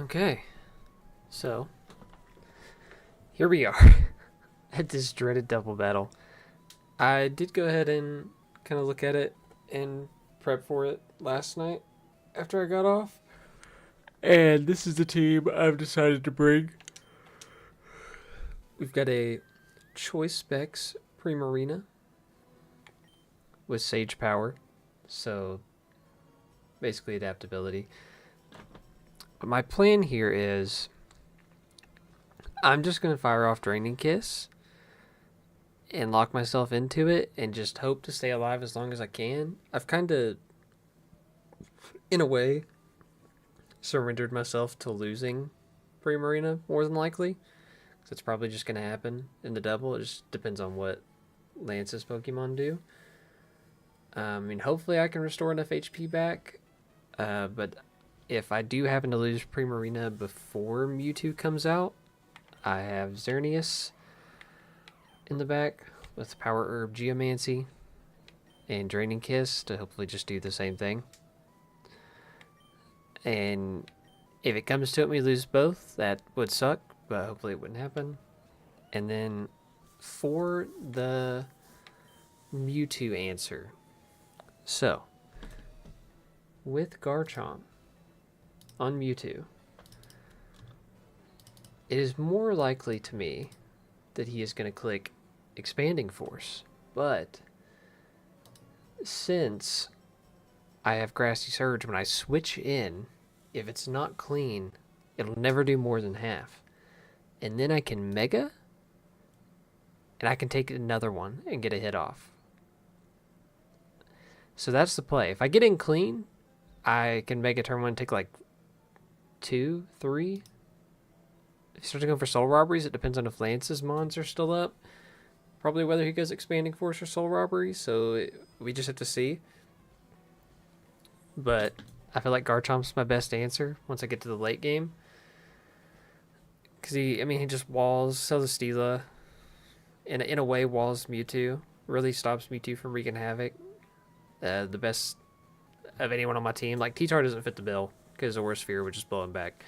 Okay, so here we are at this dreaded double battle. I did go ahead and kind of look at it and prep for it last night after I got off. And this is the team I've decided to bring. We've got a Choice Specs Primarina with Sage Power, so basically adaptability. But my plan here is I'm just going to fire off Draining Kiss and lock myself into it and just hope to stay alive as long as I can. I've kind of, in a way, surrendered myself to losing Primarina more than likely. So it's probably just going to happen in the double. It just depends on what Lance's Pokemon do. I mean, hopefully I can restore enough HP back. But if I do happen to lose Primarina before Mewtwo comes out, I have Xerneas in the back with Power Herb Geomancy and Draining Kiss to hopefully just do the same thing. And if it comes to it, we lose both. That would suck, but hopefully it wouldn't happen. And then for the Mewtwo answer. So, with Garchomp on Mewtwo, it is more likely to me that he is going to click Expanding Force. But since I have Grassy Surge, when I switch in, if it's not clean, it'll never do more than half. And then I can Mega, and I can take another one and get a hit off. So that's the play. If I get in clean, I can Mega turn 1 and take like 2, 3. If he starts going for Soul Robberies, it depends on if Lance's Mons are still up. Probably whether he goes Expanding Force or Soul Robbery, so we just have to see. But I feel like Garchomp's my best answer once I get to the late game. Because he just walls Celesteela. In a way, walls Mewtwo. Really stops Mewtwo from wreaking havoc. The best of anyone on my team. Like, T-Tar doesn't fit the bill because the Worst Sphere would just blow him back.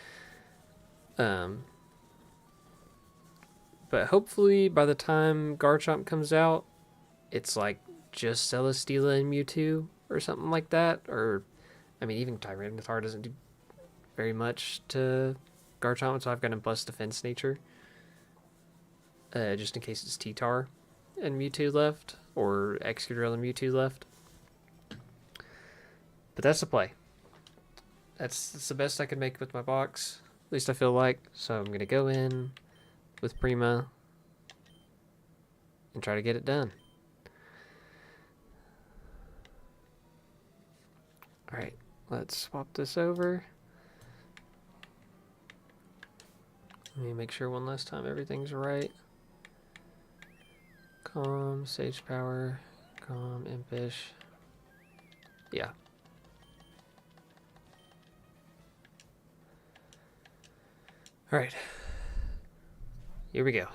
But hopefully by the time Garchomp comes out, it's like just Celesteela and Mewtwo or something like that. Or, I mean, even Tyranitar doesn't do very much to Garchomp, so I've got him plus Defense Nature. Just in case it's T-Tar and Mewtwo left, or Excadrill and Mewtwo left. But that's the play. That's the best I can make with my box. At least I feel like. So I'm going to go in with Prima and try to get it done. Alright, let's swap this over. Let me make sure one last time everything's right. Calm, Sage Power, Calm, Impish. Yeah. Alright. Here we go.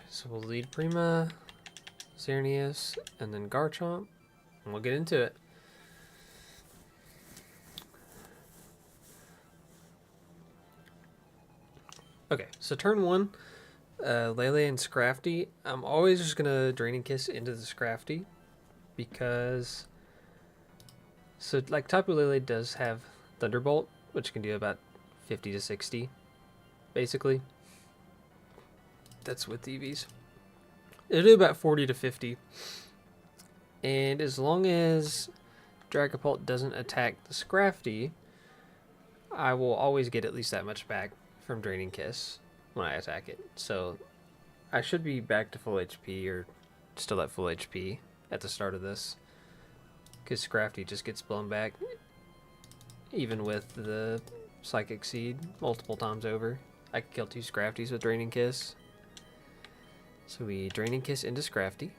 So we'll lead Prima, Xerneas, and then Garchomp, and we'll get into it. Okay, so turn 1, Lele and Scrafty. I'm always just going to Draining Kiss into the Scrafty, because, so like Tapu Lele does have Thunderbolt, which can do about 50 to 60, basically. That's with EVs. It'll do about 40 to 50. And as long as Dragapult doesn't attack the Scrafty, I will always get at least that much back from Draining Kiss when I attack it. So I should be back to full HP or still at full HP at the start of this. Because Scrafty just gets blown back even with the Psychic Seed multiple times over. I could kill 2 Scrafties with Draining Kiss. So we Draining Kiss into Scrafty.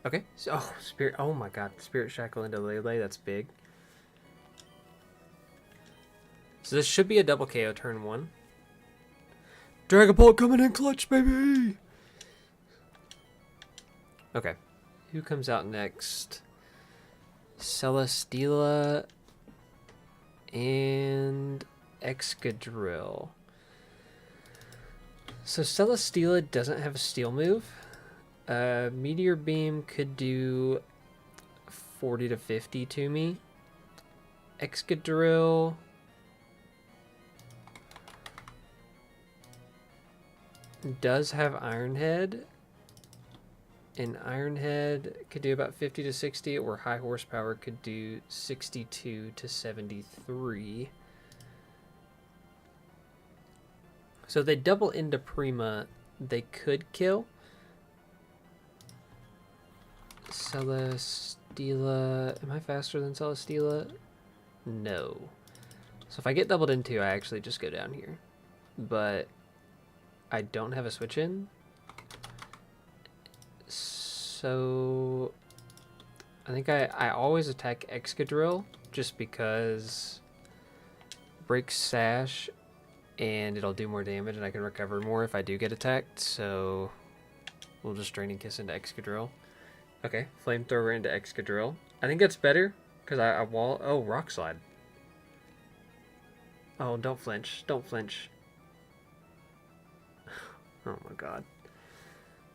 Okay. So, oh, Spirit. Oh my god. Spirit Shackle into Lele. That's big. So this should be a double KO turn 1. Dragapult coming in clutch, baby! Okay. Who comes out next? Celesteela and Excadrill. So Celesteela doesn't have a steel move. Meteor Beam could do 40 to 50 to me. Excadrill does have Iron Head. And Iron Head could do about 50 to 60, or High Horsepower could do 62 to 73. So if they double into Prima, they could kill. Celesteela. Am I faster than Celesteela? No. So if I get doubled into, I actually just go down here. But I don't have a switch in. So I think I always attack Excadrill just because breaks Sash and it'll do more damage and I can recover more if I do get attacked. So we'll just Draining Kiss into Excadrill. Okay, Flamethrower into Excadrill. I think that's better because I wall. Oh, Rock Slide. Oh, don't flinch. Don't flinch. Oh my god.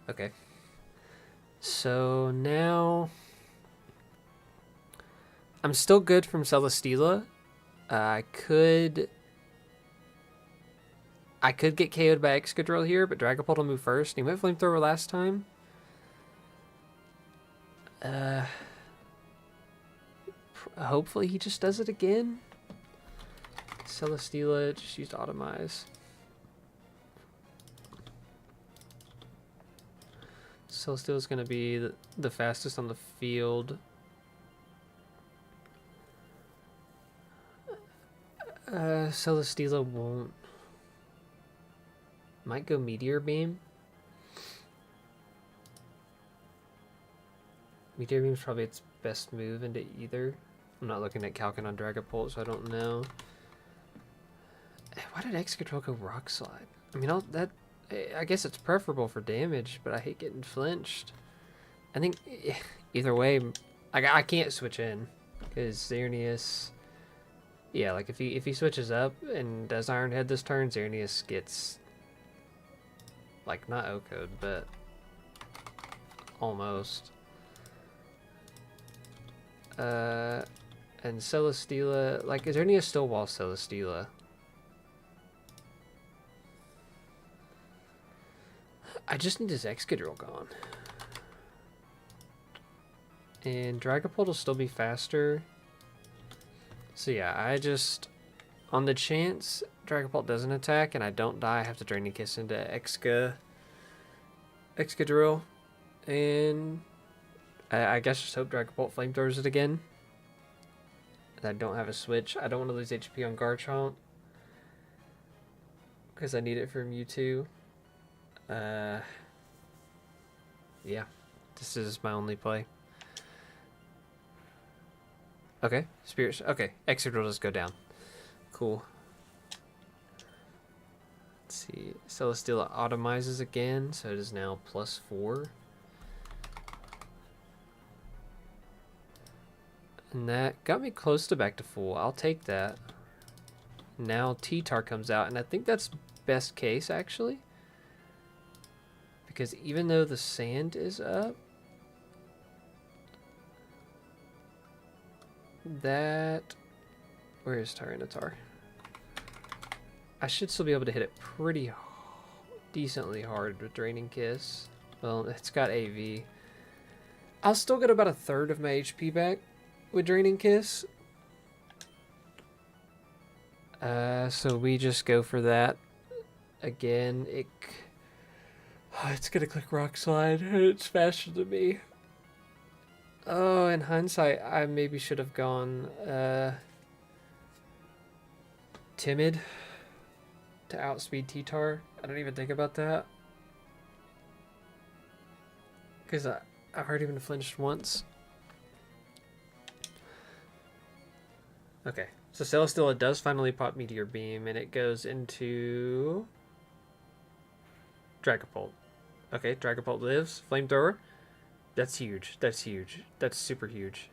Okay. So now I'm still good from Celesteela. I could get KO'd by Excadrill here, but Dragapult will move first. He went Flamethrower last time. Hopefully he just does it again. Celesteela just used Automize. Celesteela's going to be the fastest on the field. Celesteela won't. Might go Meteor Beam. Meteor Beam's probably its best move into either. I'm not looking at Calcon on Dragapult, so I don't know. Why did Excadrill go Rock Slide? I mean, I guess it's preferable for damage, but I hate getting flinched. I think either way, I can't switch in because Xerneas. Yeah, like if he switches up and does Iron Head this turn, Xerneas gets like not O-code, but almost. And Celesteela, like, is Xerneas still wall Celesteela? I just need his Excadrill gone. And Dragapult will still be faster. So yeah, I just, on the chance Dragapult doesn't attack and I don't die, I have to Draining Kiss into Excadrill. And I guess just hope Dragapult Flamethrowers it again. And I don't have a switch. I don't want to lose HP on Garchomp because I need it for Mewtwo. Yeah, this is my only play. Okay, Spirits. Okay, Excadrill does go down. Cool. Let's see. Celesteela automizes again, so it is now +4. And that got me close to back to full. I'll take that. Now T-Tar comes out, and I think that's best case, actually. Because even though the sand is up, where is Tyranitar? I should still be able to hit it pretty decently hard with Draining Kiss. Well, it's got AV. I'll still get about 1/3 of my HP back with Draining Kiss. So we just go for that. Again, it's gonna click Rock Slide. It's faster than me. Oh, in hindsight, I maybe should have gone timid to outspeed T-Tar. I don't even think about that. Because I've already been flinched once. Okay, so Celesteela does finally pop Meteor Beam, and it goes into Dragapult. Okay, Dragapult lives. Flamethrower. That's huge. That's huge. That's super huge.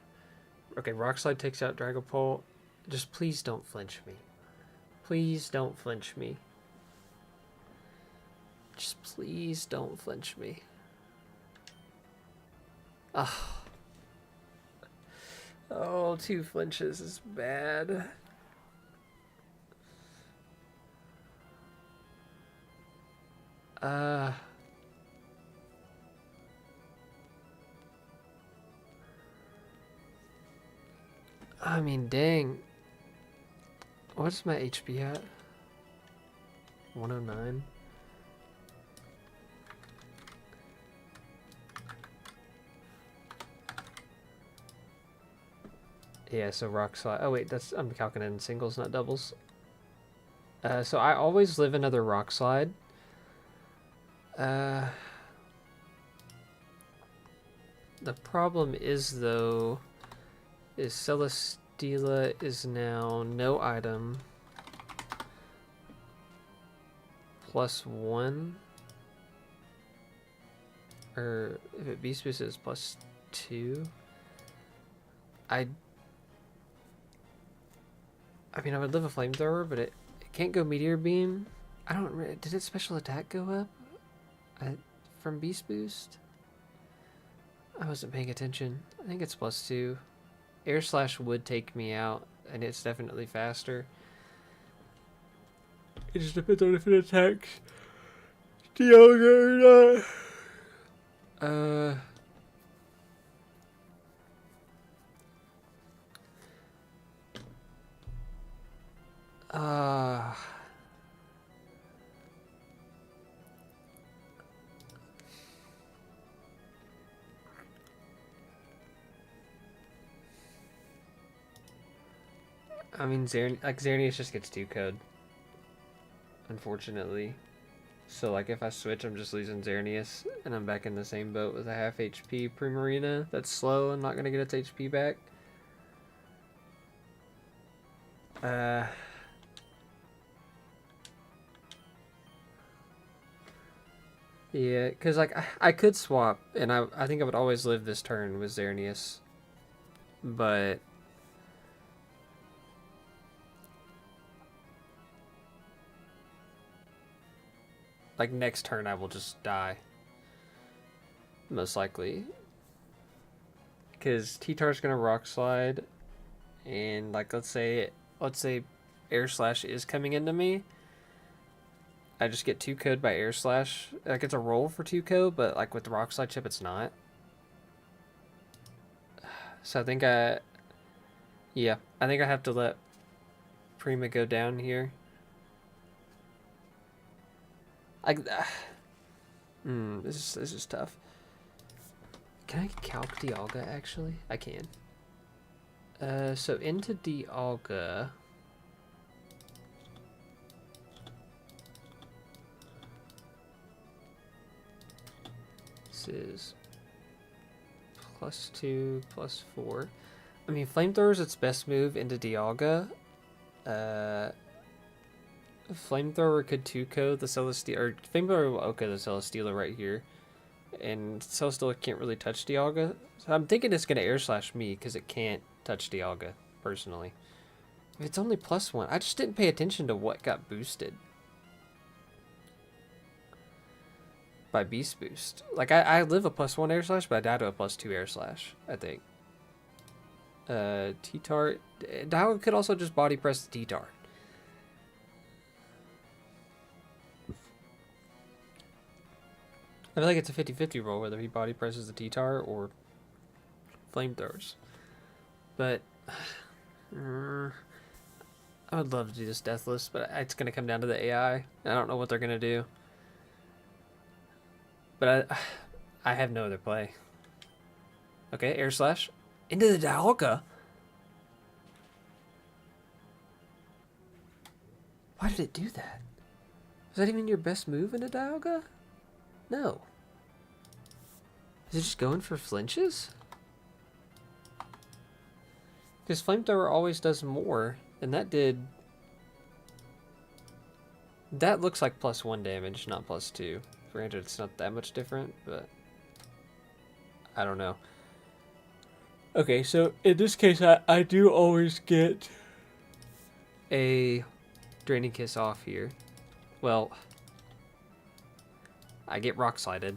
Okay, Rock Slide takes out Dragapult. Just please don't flinch me. Please don't flinch me. Just please don't flinch me. Ah. Oh, 2 flinches is bad. I mean, dang. What's my HP at? 109. Yeah, so Rock Slide. Oh wait, I'm calculating singles, not doubles. So I always live another Rock Slide. The problem is though, is Celesteela is now no item +1, or if it Beast Boost is +2. I mean, I would live a Flamethrower, but it can't go Meteor Beam. I don't. Did its special attack go up from Beast Boost? I wasn't paying attention. I think it's +2. Air Slash would take me out, and it's definitely faster. It just depends on if it attacks Dialga or not. I mean, Xerneas just gets 2 code, unfortunately. So, like, if I switch, I'm just losing Xerneas, and I'm back in the same boat with a half HP Primarina that's slow and not going to get its HP back. Yeah, because, like, I could swap, and I think I would always live this turn with Xerneas. But like, next turn I will just die. Most likely. Because T-Tar's going to Rock Slide, and, like, let's say Air Slash is coming into me. I just get 2 code by Air Slash. Like, it's a roll for 2 code, but, like, with the Rock Slide chip, it's not. So I think I have to let Prima go down here. Like, this is tough. Can I calc Dialga, actually? I can. So into Dialga. This is +2, +4. I mean, Flamethrower is its best move into Dialga. Flamethrower could 2-code the Celesteela, or Flamethrower will OK the Celesteela right here. And Celesteela can't really touch Dialga. So I'm thinking it's going to Air Slash me, because it can't touch Dialga, personally. If it's only +1, I just didn't pay attention to what got boosted by Beast Boost. Like, I live a +1 Air Slash, but I die to a +2 Air Slash, I think. T-Tar. Dialga could also just body press the T-Tar. I feel like it's a 50-50 roll whether he body presses the T-Tar or Flamethrowers. But I would love to do this Deathless, but it's going to come down to the AI. I don't know what they're going to do. But I have no other play. Okay, Air Slash. Into the Dialga. Why did it do that? Was that even your best move in a Dialga? No. Is it just going for flinches? Because Flamethrower always does more, and that did... That looks like +1 damage, not +2. Granted, it's not that much different, but... I don't know. Okay, so in this case, I do always get a Draining Kiss off here. Well, I get Rock Slided.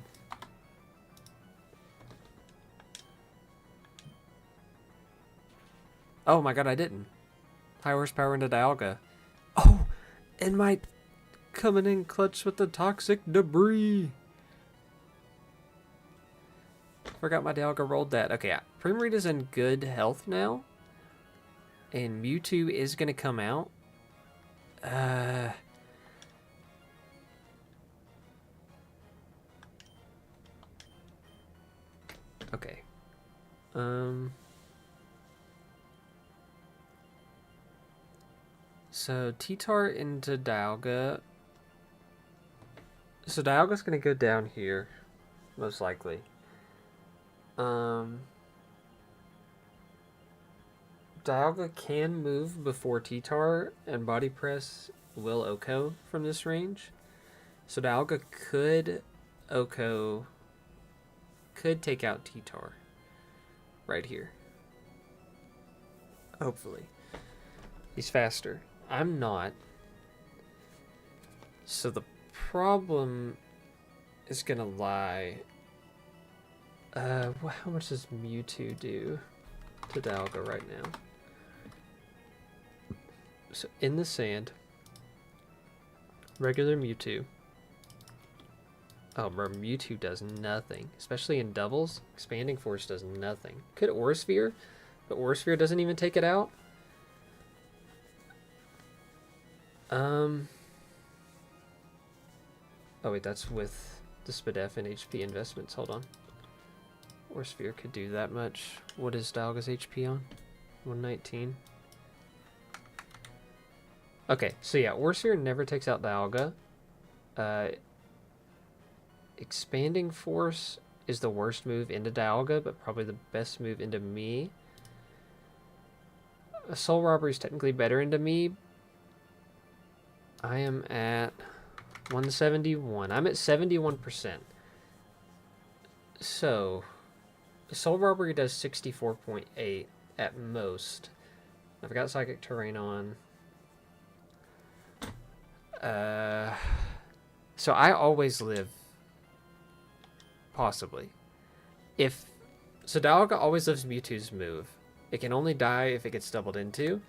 Oh my god, I didn't. High horsepower into Dialga. Oh, and my coming in clutch with the Toxic Debris. Forgot my Dialga rolled that. Okay, Primarina's in good health now. And Mewtwo is going to come out. Okay. So T-Tar into Dialga. So Dialga's going to go down here, most likely. Dialga can move before T-Tar, and Body Press will OHKO from this range. So Dialga could OHKO, could take out T-Tar right here. Hopefully. He's faster. I'm not. So the problem is going to lie... how much does Mewtwo do to Dialga right now? So in the sand, regular Mewtwo. Oh, bro, Mewtwo does nothing. Especially in doubles, Expanding Force does nothing. Could Aura Sphere, but Aura Sphere doesn't even take it out. Oh wait, that's with the SPDF and HP investments. Hold on. Aura Sphere could do that much. What is Dialga's HP on? 119. Okay, so yeah, Aura Sphere never takes out Dialga. Expanding Force is the worst move into Dialga, but probably the best move into me. Soul Robbery is technically better into me. I am at 171. I'm at 71%. So, Soul Robbery does 64.8 at most. I've got Psychic Terrain on. So I always live. Possibly. So Dialga always lives Mewtwo's move. It can only die if it gets doubled into.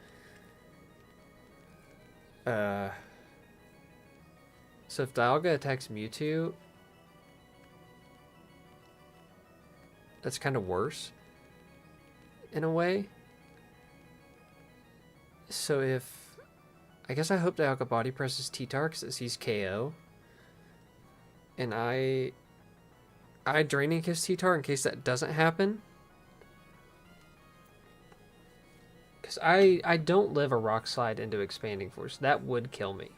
So if Dialga attacks Mewtwo, that's kind of worse in a way. So I guess I hope Dialga Body Presses T-Tar because it sees KO. And I Draining Kiss T-Tar in case that doesn't happen. Because I don't live a Rock Slide into Expanding Force. That would kill me.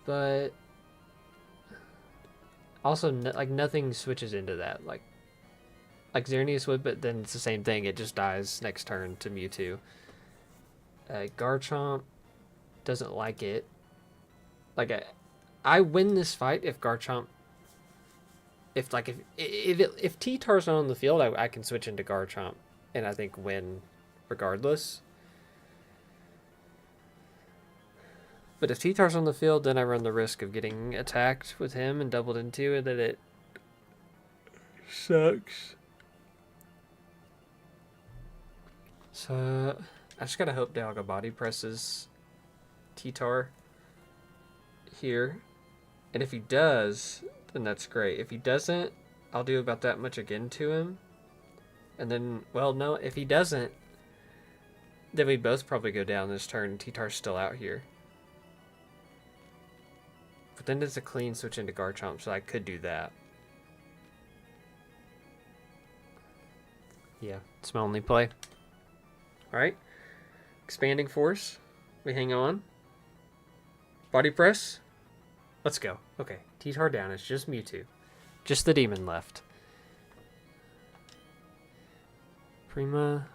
But also, like, nothing switches into that. Like Xerneas would, but then it's the same thing. It just dies next turn to Mewtwo. Garchomp doesn't like it. Like, I win this fight if Garchomp... If T-Tar's not on the field, I can switch into Garchomp. And I think win regardless. But if T-Tar's on the field, then I run the risk of getting attacked with him and doubled into, and then it sucks. So I just gotta hope Dialga Body Presses T-Tar here. And if he does, then that's great. If he doesn't, I'll do about that much again to him. And then, well, no, if he doesn't, then we both probably go down this turn. T-Tar's still out here. But then it's a clean switch into Garchomp, so I could do that. Yeah, it's my only play. Alright. Expanding Force. We hang on. Body press. Let's go. Okay, T-Tar down. It's just Mewtwo. Just the demon left. Prima.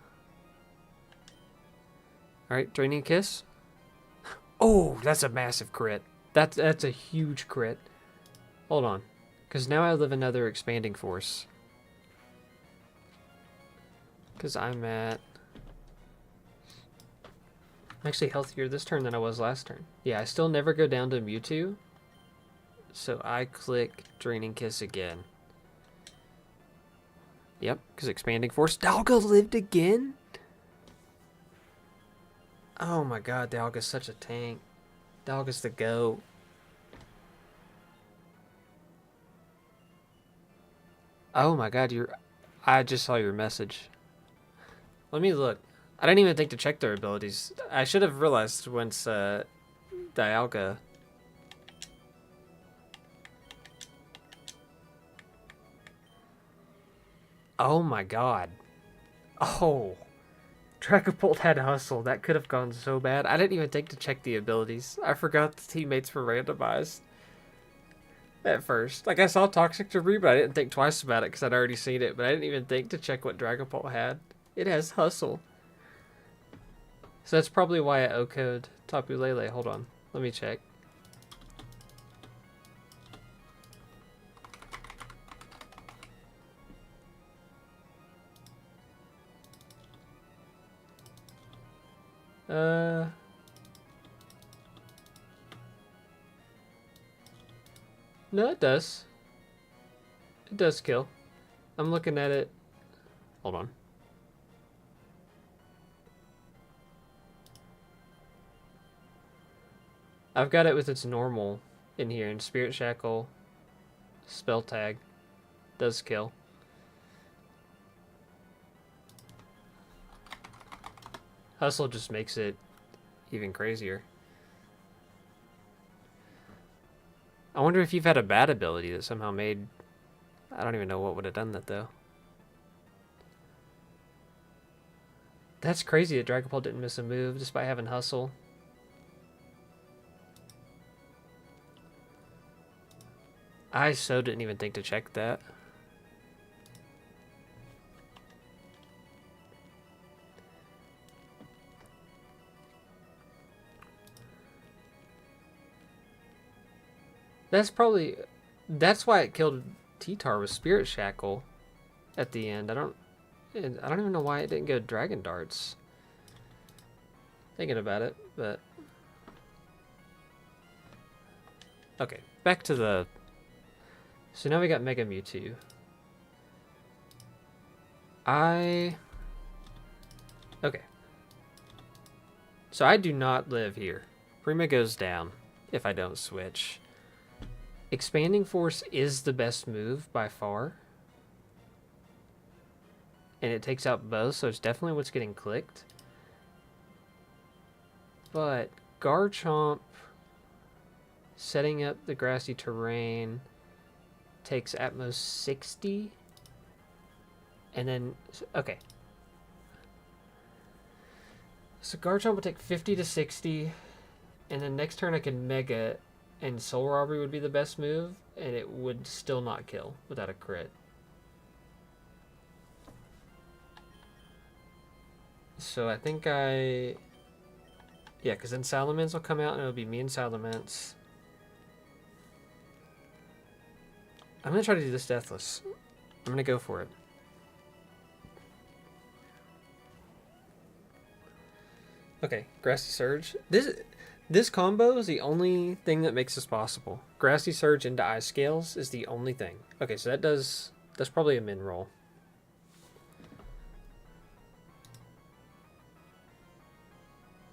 Alright, Draining Kiss. Oh, that's a massive crit. That's a huge crit. Hold on. Because now I live another Expanding Force. Because I'm actually healthier this turn than I was last turn. Yeah, I still never go down to Mewtwo. So I click Draining Kiss again. Yep, because Expanding Force. Dialga lived again? Oh my god, Dialga's such a tank. Dialga's the GOAT. Oh my god, I just saw your message. Let me look. I didn't even think to check their abilities. I should have realized once Dialga. Oh my god. Oh. Dragapult had Hustle. That could have gone so bad. I didn't even think to check the abilities. I forgot the teammates were randomized. At first. Like, I saw Toxic Debris, but I didn't think twice about it because I'd already seen it. But I didn't even think to check what Dragapult had. It has Hustle. So that's probably why I O-code Tapu Lele. Hold on. Let me check. No, it does. It does kill. I'm looking at it. Hold on. I've got it with its normal in here, and Spirit Shackle, Spell Tag, does kill. Hustle just makes it even crazier. I wonder if you've had a bad ability that somehow made... I don't even know what would have done that, though. That's crazy that Dragapult didn't miss a move despite having Hustle. I so didn't even think to check that. That's why it killed T-Tar with Spirit Shackle at the end. I don't even know why it didn't go Dragon Darts. Thinking about it, but okay, back to the... So now we got Mega Mewtwo. Okay. So I do not live here. Prima goes down if I don't switch. Expanding Force is the best move by far. And it takes out both, so it's definitely what's getting clicked. But Garchomp setting up the grassy terrain takes at most 60. And then, okay. So Garchomp will take 50 to 60. And then next turn I can Mega, and Soul Robbery would be the best move, and it would still not kill without a crit. So I think yeah, because then Salamence will come out, and it'll be me and Salamence. I'm going to try to do this Deathless. I'm going to go for it. Okay, Grassy Surge. This combo is the only thing that makes this possible. Grassy Surge into Ice Scales is the only thing. Okay, so that's probably a min roll.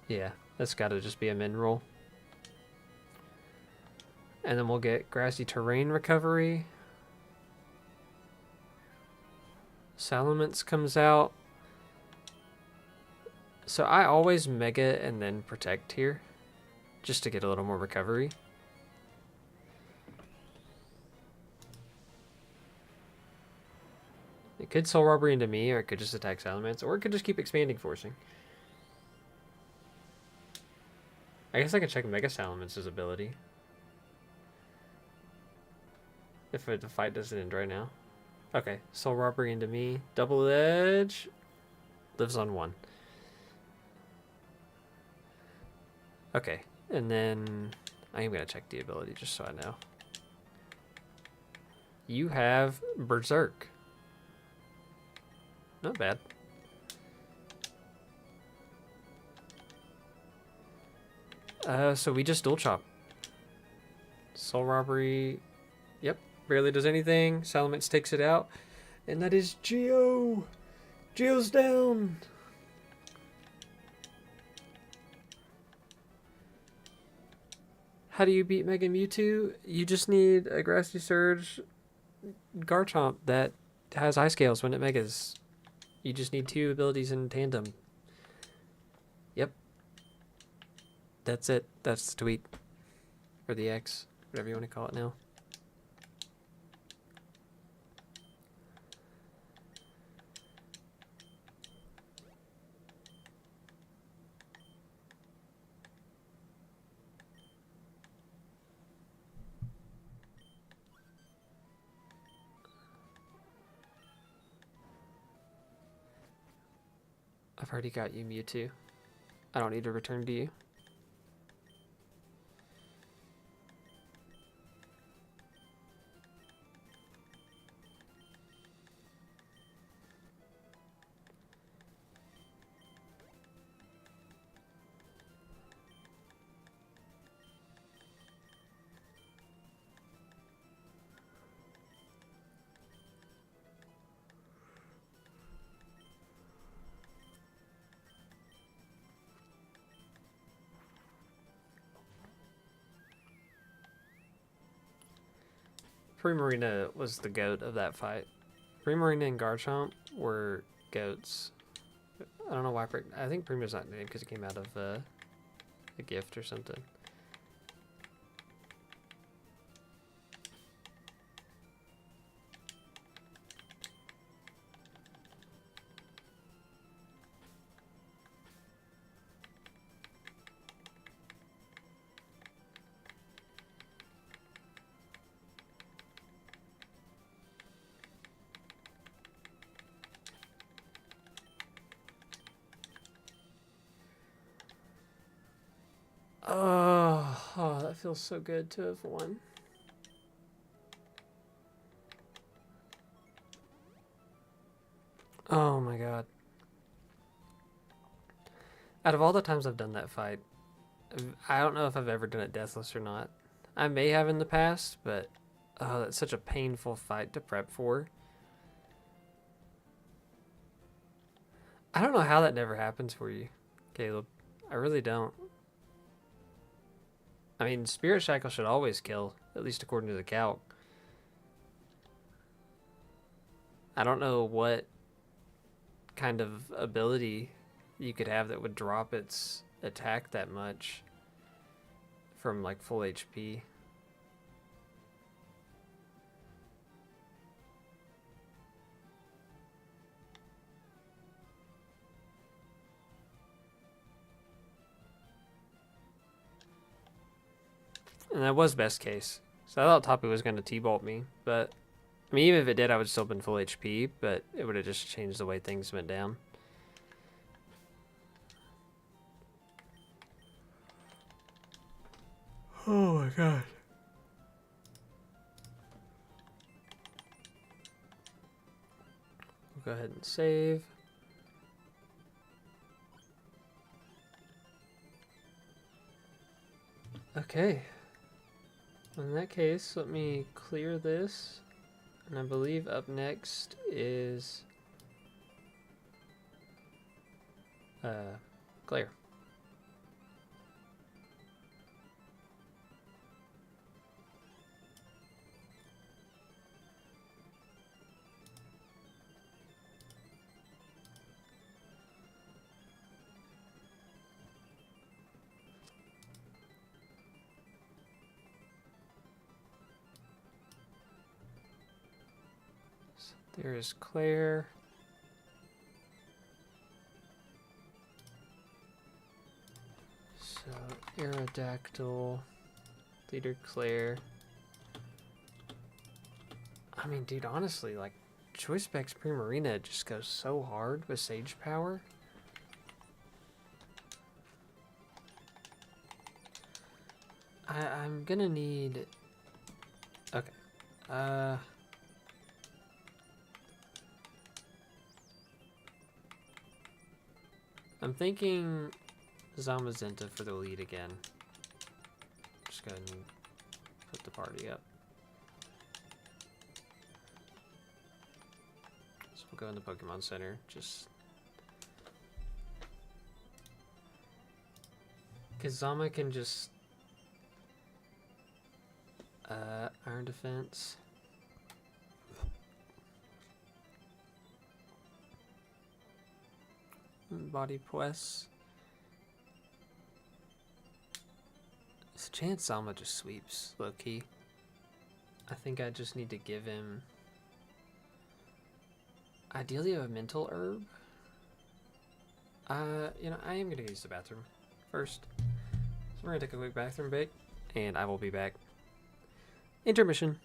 Yeah, that's got to just be a min roll. And then we'll get Grassy Terrain Recovery. Salamence comes out. So I always Mega and then Protect here, just to get a little more recovery. It could Soul Robbery into me, or it could just attack Salamence, or it could just keep Expanding Forcing. I guess I can check Mega Salamance's ability. If the fight doesn't end right now. Okay, Soul Robbery into me. Double Edge. Lives on 1. Okay, and then I am going to check the ability just so I know. You have Berserk. Not bad. So we just dual chop. Soul Robbery. Yep, barely does anything. Salamence takes it out. And that is GIO. GIO's down. How do you beat Mega Mewtwo? You just need a Grassy Surge Garchomp that has Ice Scales when it Megas. You just need 2 abilities in tandem. Yep. That's it. That's the tweet. Or the X. Whatever you want to call it now. I've already got you, Mewtwo. I don't need to return to you. Primarina was the goat of that fight. Primarina and Garchomp were goats. I don't know why. I think Primarina's not named because it came out of a gift or something. Oh, that feels so good to have won. Oh my god. Out of all the times I've done that fight, I don't know if I've ever done it deathless or not. I may have in the past, but oh, that's such a painful fight to prep for. I don't know how that never happens for you, Caleb. I really don't. I mean, Spirit Shackle should always kill, at least according to the calc. I don't know what kind of ability you could have that would drop its attack that much from like full HP. And that was best case. So I thought Tapu was going to T-Bolt me, but I mean, even if it did, I would still have been full HP, but it would have just changed the way things went down. Oh my god. We'll go ahead and save. Okay. In that case, let me clear this. And I believe up next is Claire. There is Claire. So, Aerodactyl, Leader Claire. I mean, dude, honestly, like, Choice Specs Primarina just goes so hard with Sage Power. I'm gonna need... Okay. I'm thinking Zamazenta for the lead again. Just go ahead and put the party up. So we'll go in the Pokemon Center. Just... because Zama can just... Iron Defense. Body Press. There's a chance Zama just sweeps, low-key. I think I just need to give him... ideally a Mental Herb. You know, I am going to use the bathroom first. So we're going to take a quick bathroom break, and I will be back. Intermission.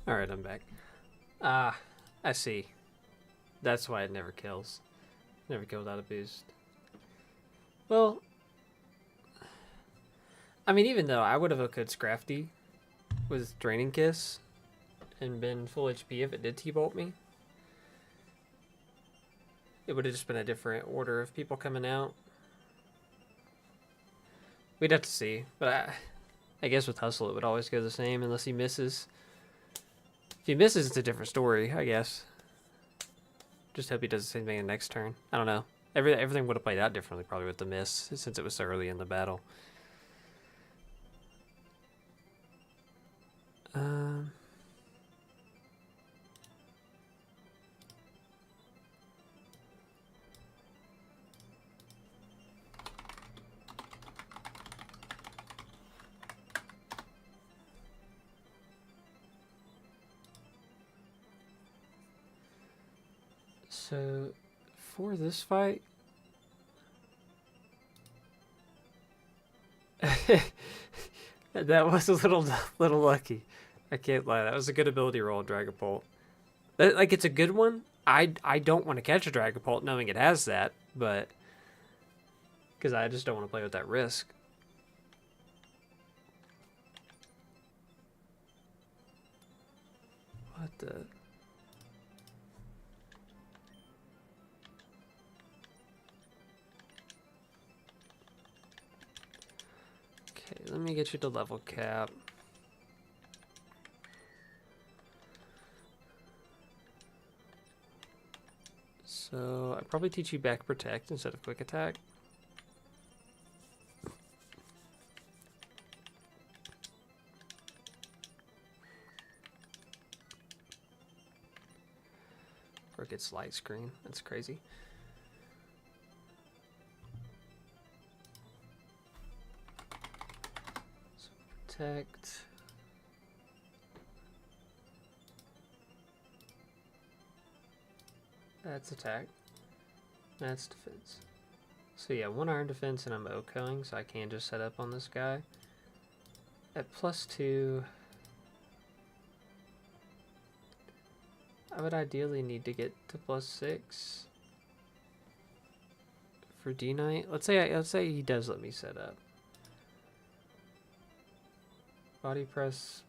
Alright, I'm back. Ah, I see. That's why it never kills. Never killed without a boost. Well, I mean, even though I would have echoed Scrafty with Draining Kiss and been full HP if it did T-Bolt me. It would have just been a different order of people coming out. We'd have to see, but I guess with Hustle it would always go the same unless he misses. If he misses, it's a different story, I guess. Just hope he does the same thing in the next turn. I don't know. Everything would have played out differently probably with the miss since it was so early in the battle. So, for this fight, that was a little lucky. I can't lie. That was a good ability roll, Dragapult. Like, it's a good one. I don't want to catch a Dragapult knowing it has that, but because I just don't want to play with that risk. What the? Okay, let me get you to level cap. So I'd probably teach you back protect instead of quick attack. Or it gets light screen. That's crazy. So protect. That's attack. That's defense. So yeah, 1 iron defense and I'm OHKOing, so I can just set up on this guy. At +2, I would ideally need to get to +6 for D-Knight. Let's say he does let me set up. Body press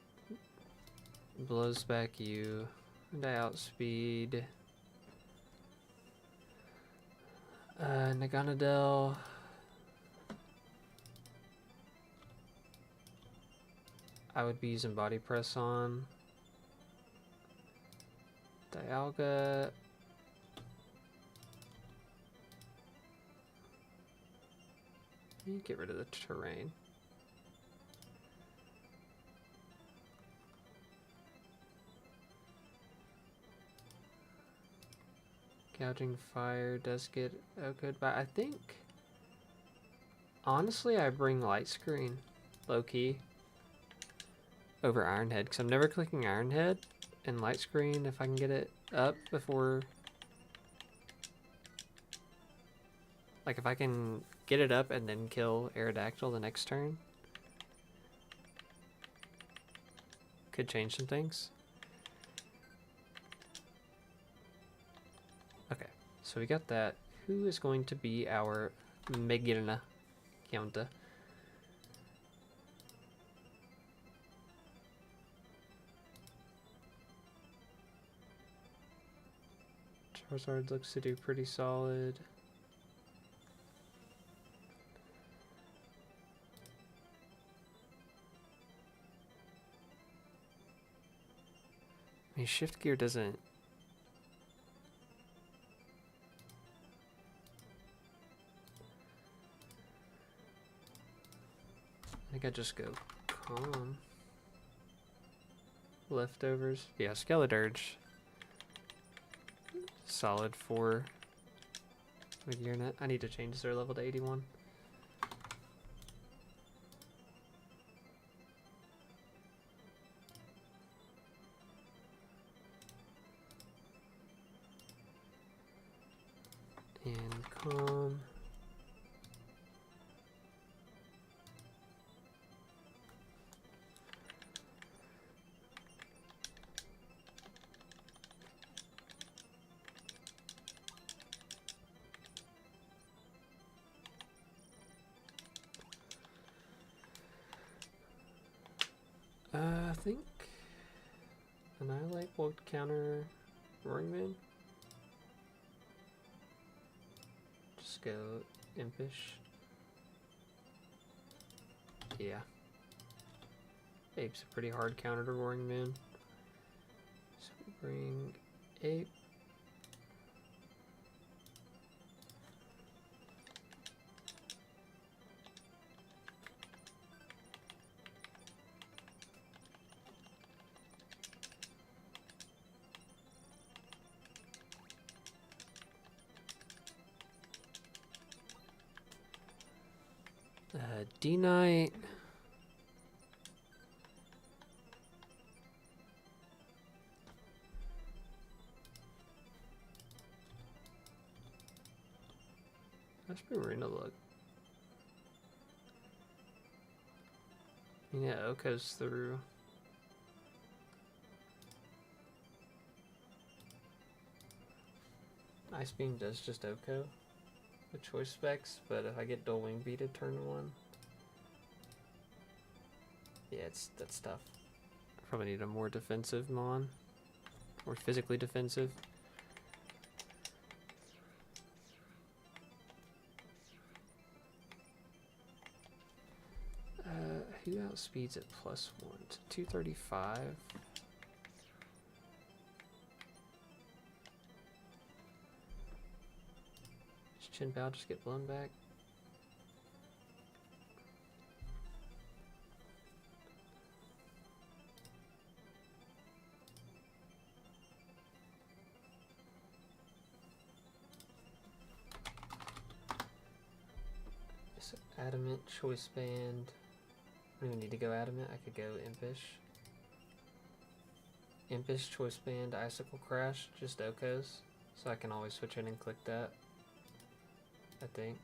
blows back you, and I outspeed. Naganadel. I would be using body press on. Dialga. Get rid of the terrain. Gouging Fire does get good, but I think honestly I bring Light Screen low key over Iron Head because I'm never clicking Iron Head, and Light Screen if I can get it up before, like if I can get it up and then kill Aerodactyl the next turn, could change some things. Okay, so we got that. Who is going to be our Megirna counter? Charizard looks to do pretty solid. I mean, shift gear doesn't... I think I just go calm. Leftovers. Yeah, Skeledirge. Solid for Megirna. I need to change their level to 81. And calm. think Annihilate will counter Roaring Moon. Just go Impish. Yeah. Ape's a pretty hard counter to Roaring Moon. So we bring Ape. D-Knight. How's Marina look? Yeah, Oko's through. Ice Beam does just Oko with choice specs, but if I get Dual Wing beated turn 1, yeah, that's tough. Probably need a more defensive Mon, more physically defensive. Who outspeeds at +1 to 235? Does Chin Bao just get blown back? So Adamant, Choice Band. I don't even need to go Adamant, I could go Impish. Impish, Choice Band, Icicle Crash, just Okos. So I can always switch in and click that, I think.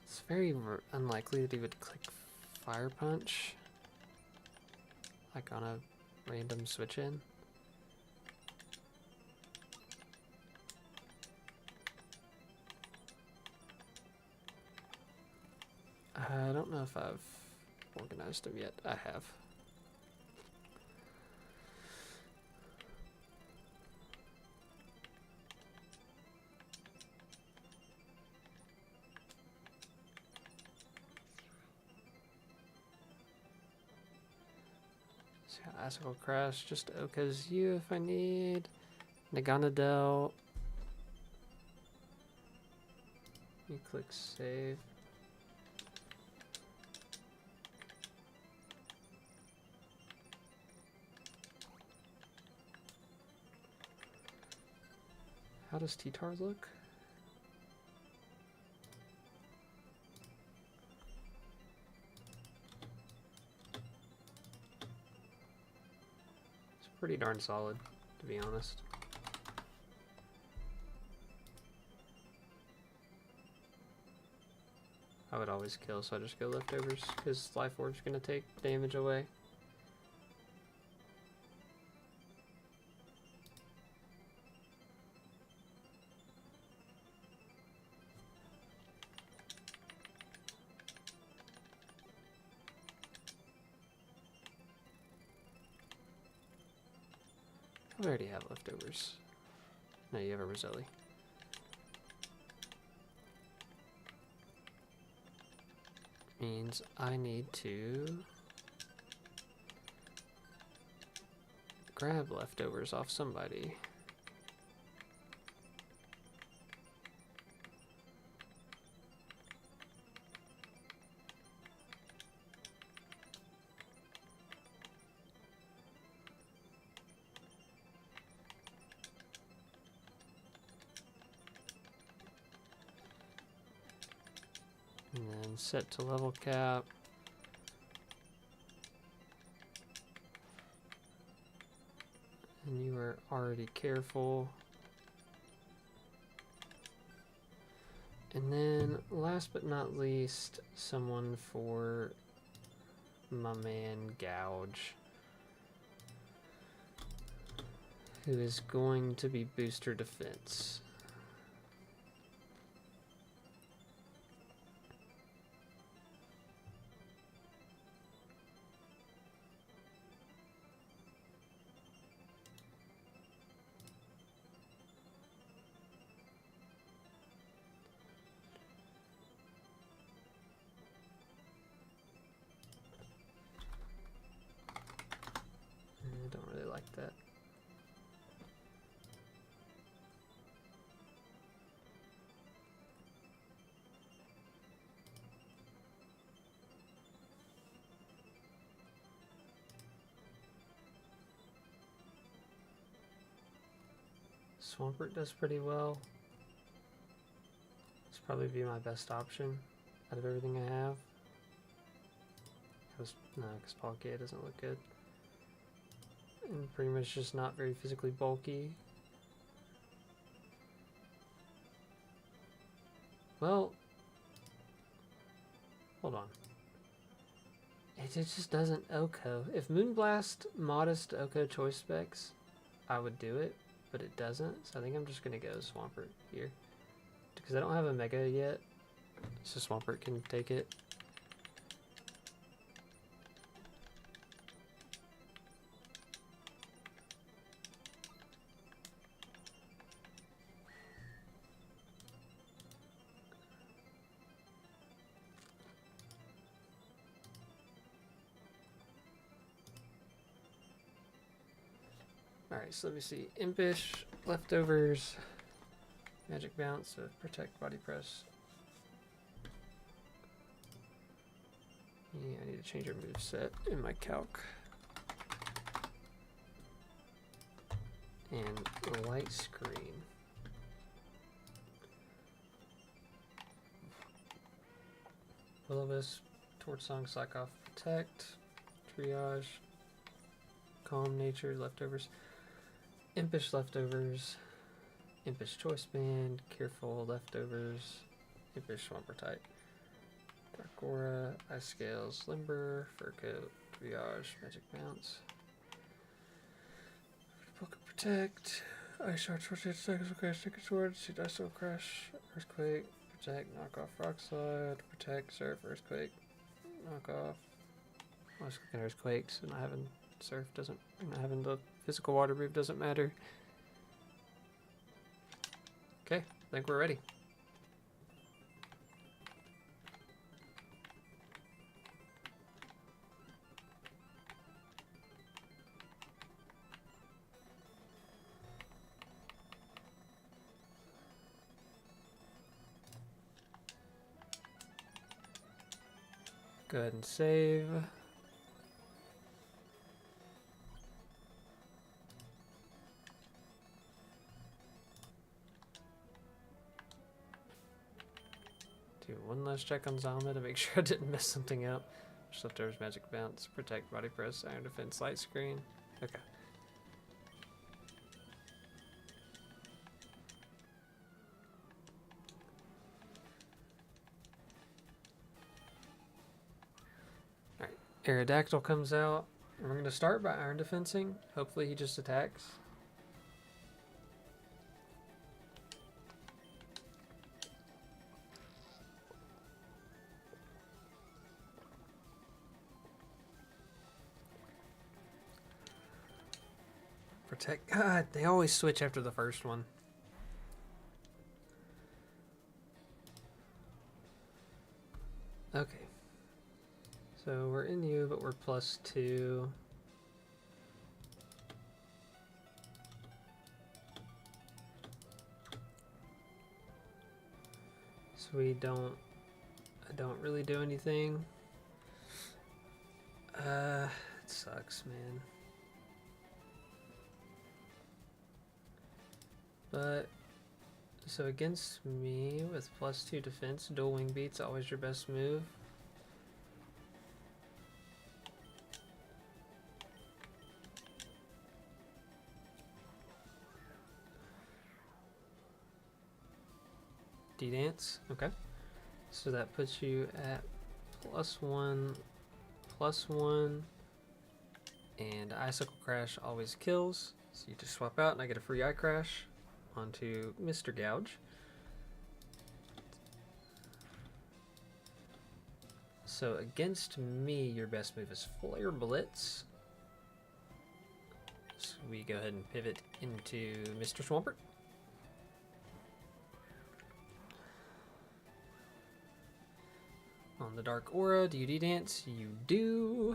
It's very unlikely that he would click Fire Punch, like on a random switch in. I don't know if I've organized them yet. I have. So Icicle Crash, just Oka's you if I need. Naganadel. You click save. How does T-Tar look? It's pretty darn solid, to be honest. I would always kill, so I just go leftovers, because Life Orb's gonna take damage away. I already have leftovers. No, you have a Roselli. Means I need to grab leftovers off somebody. And then set to level cap. And you are already careful. And then last but not least, someone for my man Gouge, who is going to be booster defense. Swampert does pretty well. This probably be my best option out of everything I have. No, because Palkia doesn't look good. And pretty much just not very physically bulky. Well, hold on. It just doesn't OHKO. If Moonblast modest OHKO choice specs, I would do it, but it doesn't. So I think I'm just going to go Swampert here. Because I don't have a Mega yet, so Swampert can take it. Alright, so let me see. Impish, Leftovers, Magic Bounce, Protect, Body Press. Yeah, I need to change our moveset in my calc. And Light Screen. Will-O-Wisp, Torch Song, Slack Off, Protect, Triage, Calm Nature, Leftovers. Impish Leftovers, Impish Choice Band, Careful Leftovers, Impish Swampert type, Dark Aura, Ice Scales, Limber, Fur Coat, Triage, Magic Bounce, Poke Protect, Ice Shard, Short Shade, Cycle Crash, Sticker Sword, Seed Ice Soul Crash, Earthquake, Protect, Knock Off Rock Slide, Protect, Surf, Earthquake, Knock Off. I was clicking Earthquake, so not having Surf doesn't, not having the physical water move doesn't matter. Okay, I think we're ready. Go ahead and save. Do one last check on Zama to make sure I didn't mess something up. Just Leftovers, Magic Bounce, Protect, Body Press, Iron Defense, Light Screen. Okay. Alright, Aerodactyl comes out. And we're going to start by Iron Defensing. Hopefully he just attacks. Protect. God, they always switch after the first one. Okay. So we're in you, but we're +2. So I don't really do anything. It sucks, man. But, so against me with +2 defense, Dual Wing Beat's always your best move. D-Dance, okay. So that puts you at +1, +1, and Icicle Crash always kills. So you just swap out and I get a free Eye Crash onto Mr. Gouge. So against me, your best move is Flare Blitz. So we go ahead and pivot into Mr. Swampert. On the Dark Aura, do you D-Dance? You do.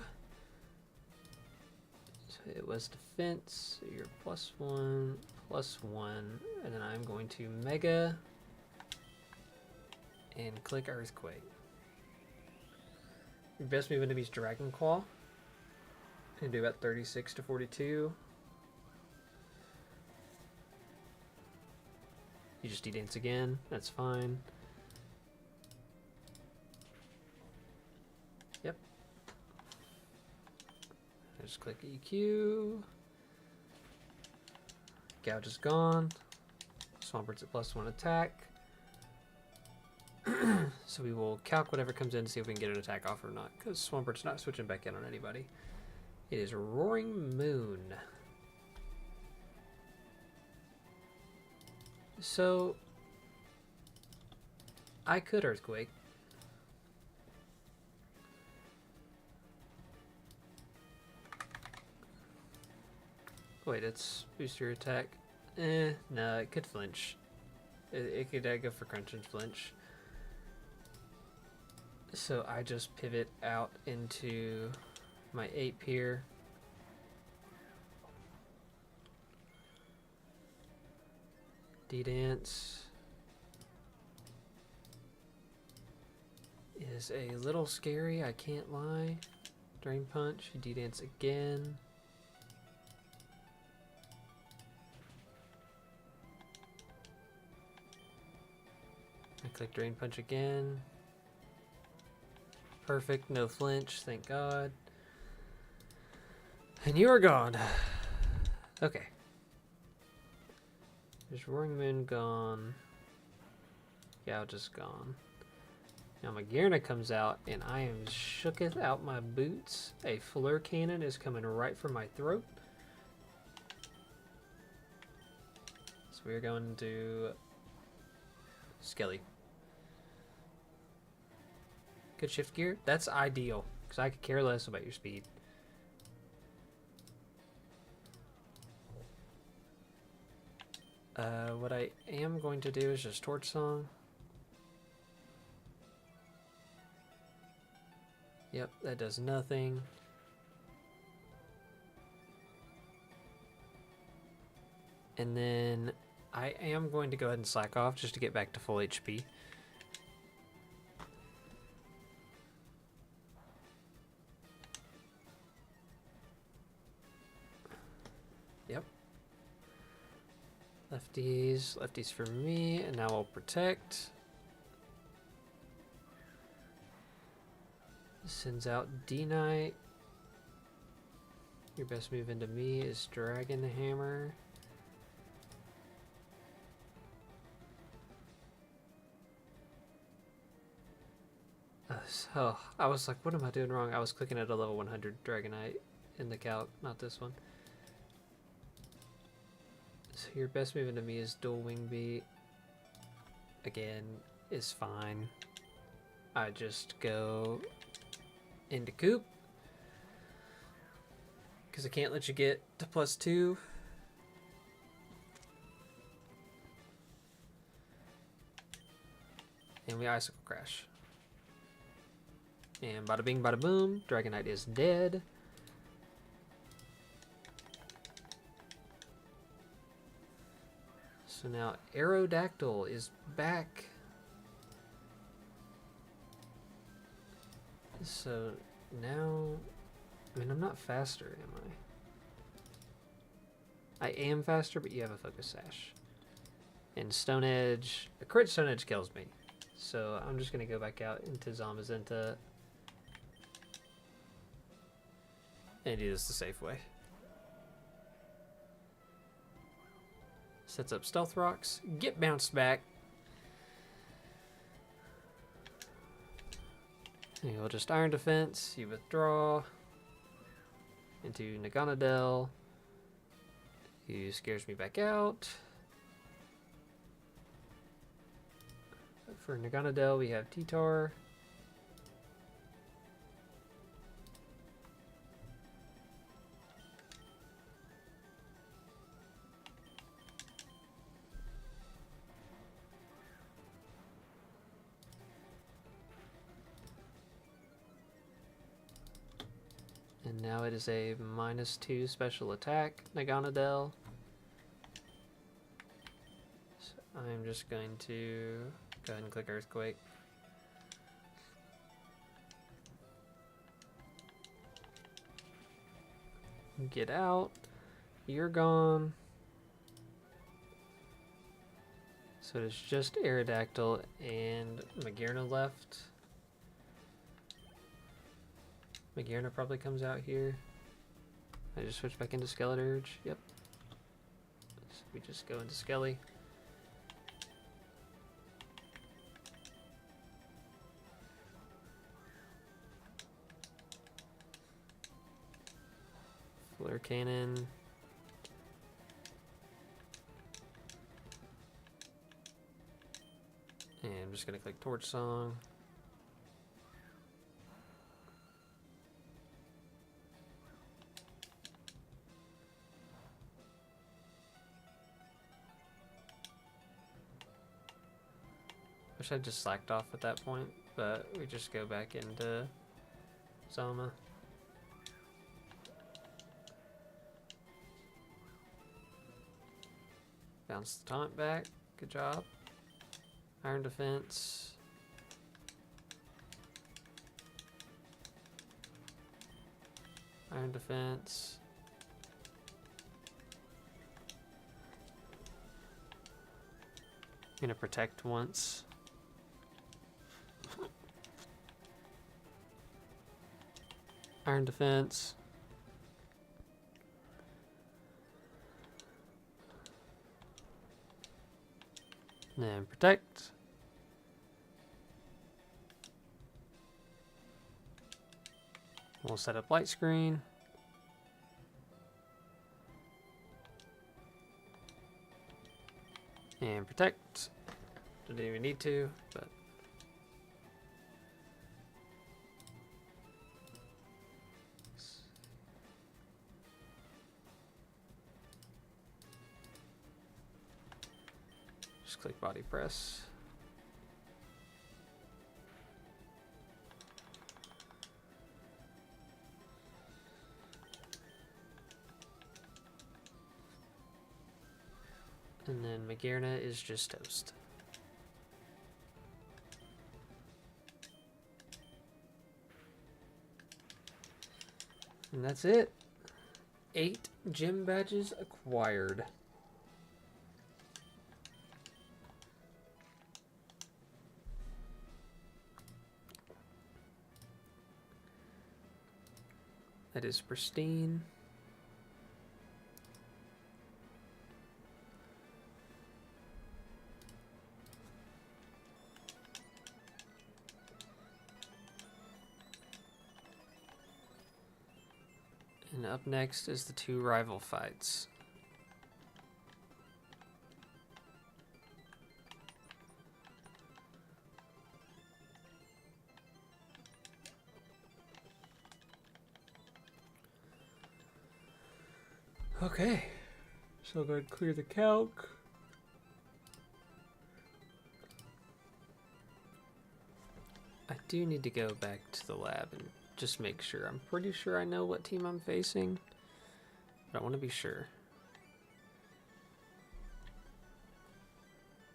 So it was defense, so you're +1, +1, and then I'm going to Mega and click Earthquake. Your best move enemy is Dragon Claw. And do about 36 to 42. You just D-dance again. That's fine. Yep. Just click EQ. Gouge is gone. Swampert's at +1 attack. So we will calc whatever comes in to see if we can get an attack off or not, because Swampert's not switching back in on anybody. It is Roaring Moon. So I could Earthquake. Wait, it's boost your attack. No, it could flinch. It could go for crunch and flinch. So I just pivot out into my ape here. D-dance is a little scary, I can't lie. Drain punch, D-dance again. I click drain punch again. Perfect, no flinch, thank God. And you are gone. Okay. There's Roaring Moon gone. Gouge is gone. Now my Magearna comes out and I am shooketh out my boots. A flare cannon is coming right for my throat. So we're going to Skelly. Good shift gear. That's ideal, because I could care less about your speed. What I am going to do is just Torch Song. Yep, that does nothing. And then I am going to go ahead and slack off just to get back to full HP. Yep. Lefties for me, and now I'll protect. Sends out D-Knight. Your best move into me is Dragon Hammer. So I was like, what am I doing wrong? I was clicking at a level 100 Dragonite in the calc, not this one. So your best move into me is Dual Wing Beat. Again, is fine. I just go into Coop, because I can't let you get to +2. And we Icicle Crash. And bada bing, bada boom, Dragonite is dead. So now Aerodactyl is back. So now, I mean, I'm not faster, am I? I am faster, but you have a Focus Sash. And Stone Edge, a crit Stone Edge kills me. So I'm just going to go back out into Zamazenta and do this the safe way. Sets up Stealth Rocks, get bounced back. And you'll just Iron Defense, you withdraw into Naganadel. He scares me back out. For Naganadel, we have T-Tar. And now it is a -2 special attack, Naganadel. So I'm just going to go ahead and click Earthquake. Get out. You're gone. So So it's just Aerodactyl and Magearna left. Magearna probably comes out here. I just switch back into Skeleturge. Yep. So we just go into Skelly. Flare Cannon. And I'm just gonna click Torch Song. Wish I just slacked off at that point, but we just go back into Zama. Bounce the taunt back. Good job. Iron Defense. Iron Defense. I'm gonna protect once. Iron Defense. And then protect. We'll set up light screen. And protect. Didn't even need to, but just click body press. And then Magearna is just toast. And that's it. 8 gym badges acquired. That is pristine. And up next is the 2 rival fights. Okay, so I'll go ahead and clear the calc. I do need to go back to the lab and just make sure. I'm pretty sure I know what team I'm facing, but I want to be sure.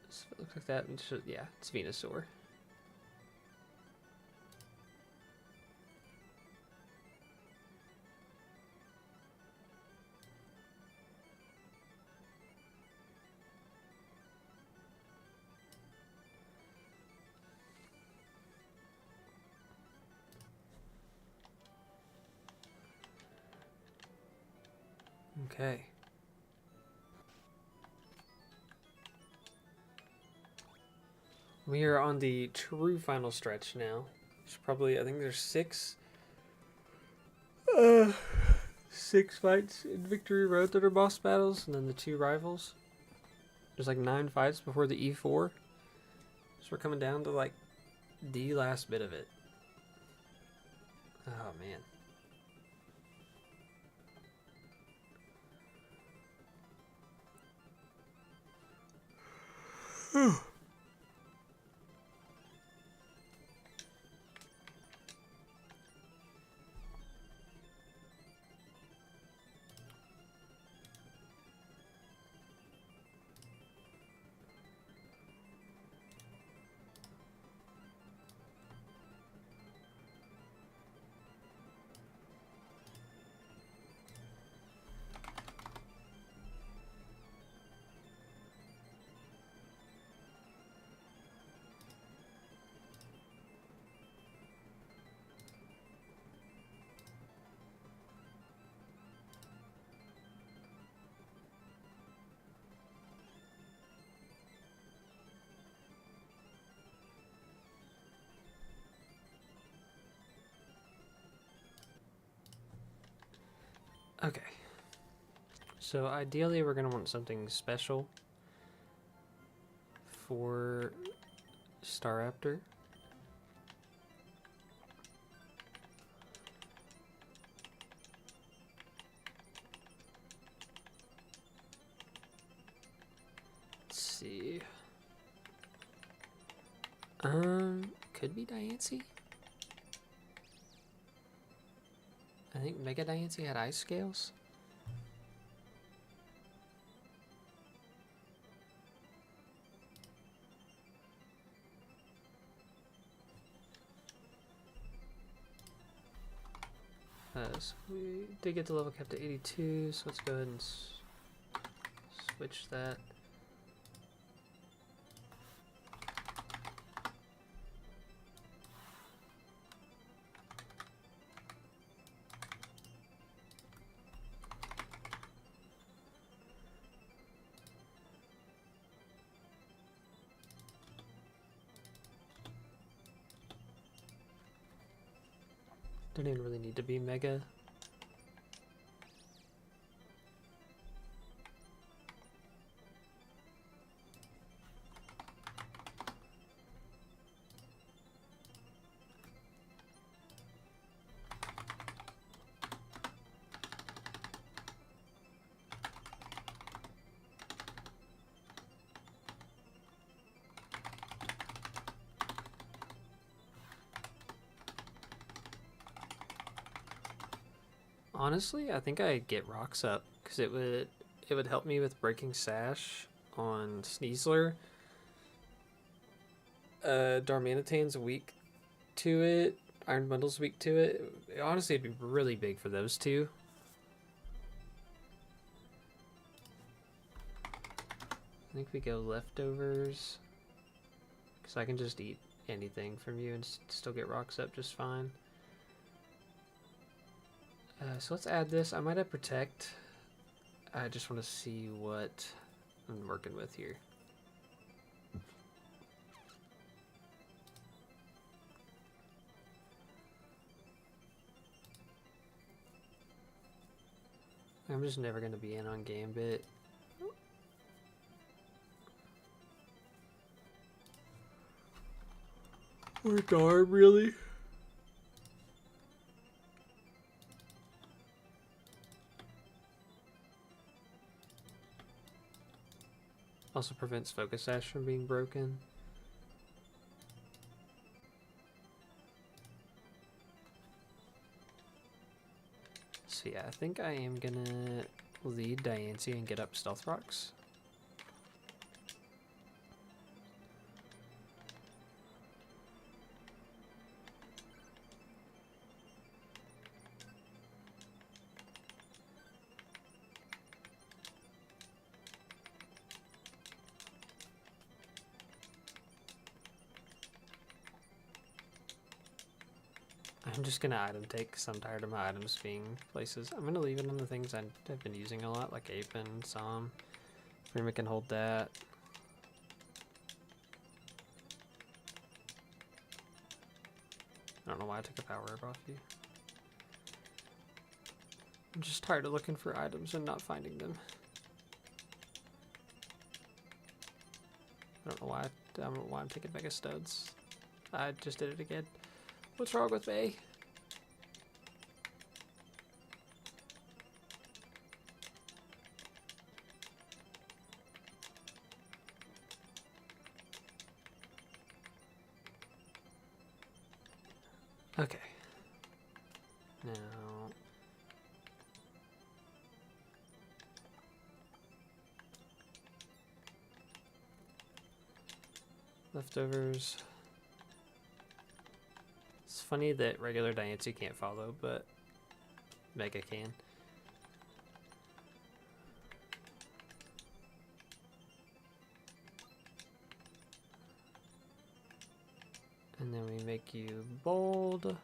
So it looks like that. Yeah, it's Venusaur. Okay. We are on the true final stretch now. There's probably, I think there's 6 fights in Victory Road that are boss battles, and then the 2 rivals. There's like 9 fights before the E4. So we're coming down to like the last bit of it. Oh man. Okay. So ideally we're going to want something special for Staraptor. Let's see. Could be Diancie. I think Mega Diancie had ice scales. So we did get the level cap to 82, so let's go ahead and switch that. Don't even really need to be Mega. Honestly, I think I'd get Rocks Up because it would help me with breaking Sash on Sneasler. Darmanitan's weak to it. Iron Bundle's weak to it. Honestly, it'd be really big for those two. I think we go leftovers because I can just eat anything from you and still get Rocks Up just fine. So let's add this. I might have Protect. I just want to see what I'm working with here. I'm just never going to be in on Gambit. Or Darm, really? Also prevents Focus Sash from being broken. So yeah, I think I am gonna lead Diancie and get up Stealth Rocks. I'm just gonna item take because I'm tired of my items being places. I'm gonna leave it on the things I've been using a lot, like Ape and Som. Rima can hold that. I don't know why I took a power herb off you. I'm just tired of looking for items and not finding them. I don't know why I'm taking Mega Studs. I just did it again. What's wrong with me? Okay. Now... leftovers. It's funny that regular Diancie can't follow, but Mega can. And then we make you bold.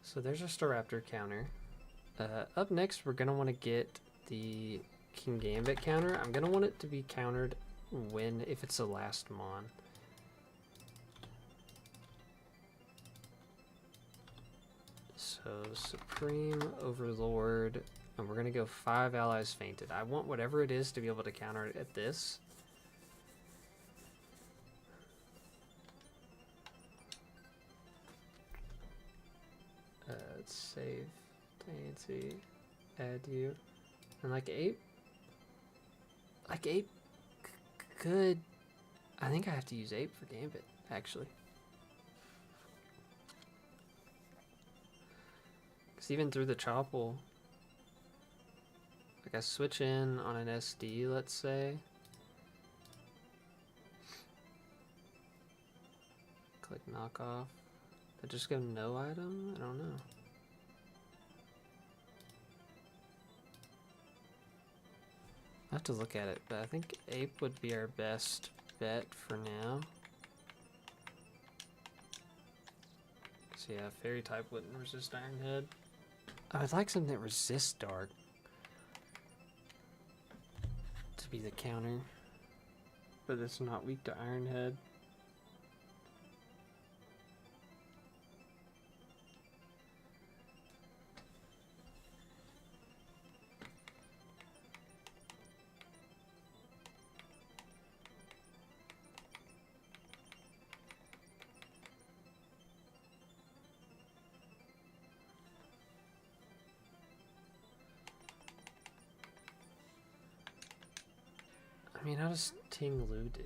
So there's a Staraptor counter. Up next, we're gonna want to get the King Gambit counter. I'm gonna want it to be countered if it's the last Mon. So So Supreme Overlord, and we're gonna go 5 allies fainted. I want whatever it is to be able to counter it at this. Let's save Tansy, add you, and like ape could. I think I have to use ape for Gambit actually. Because even through the Chopple, like I switch in on an SD, let's say. Click knockoff. I just go no item? I don't know. I have to look at it, but I think ape would be our best bet for now. So yeah, fairy type wouldn't resist Iron Head. I would like something that resists dark to be the counter, but it's not weak to Iron Head. I mean, how does Ting Lu do?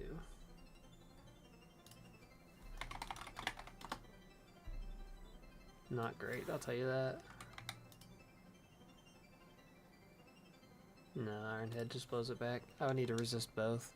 Not great, I'll tell you that. No, Iron Head just blows it back. I would need to resist both.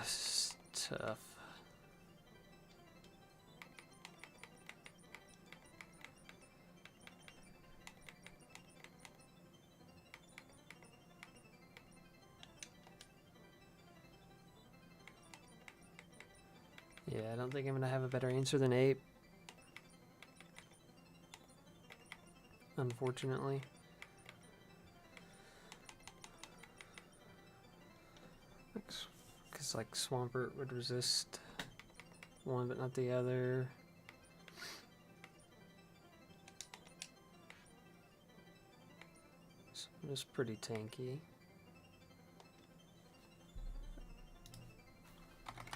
It's tough. Yeah, I don't think I'm gonna have a better answer than ape. Unfortunately. Because like Swampert would resist one but not the other. So I'm just pretty tanky.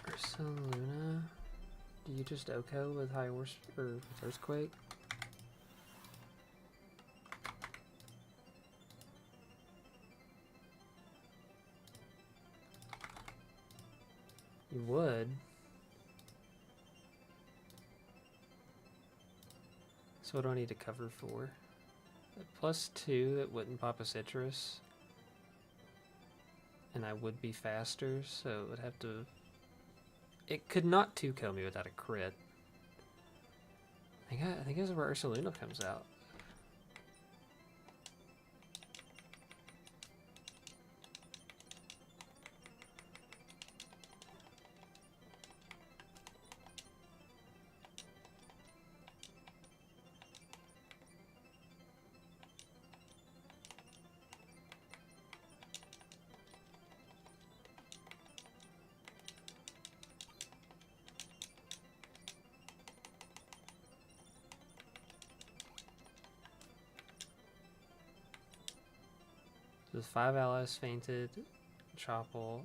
Ursa Luna. Do you just Oko with High Horse or Earthquake? You would. So what do I need to cover for? At +2, it wouldn't pop a Citrus. And I would be faster, so it would have to... It could not 2-kill me without a crit. I think this is where Ursa Luna comes out. With 5 allies fainted, Chopple.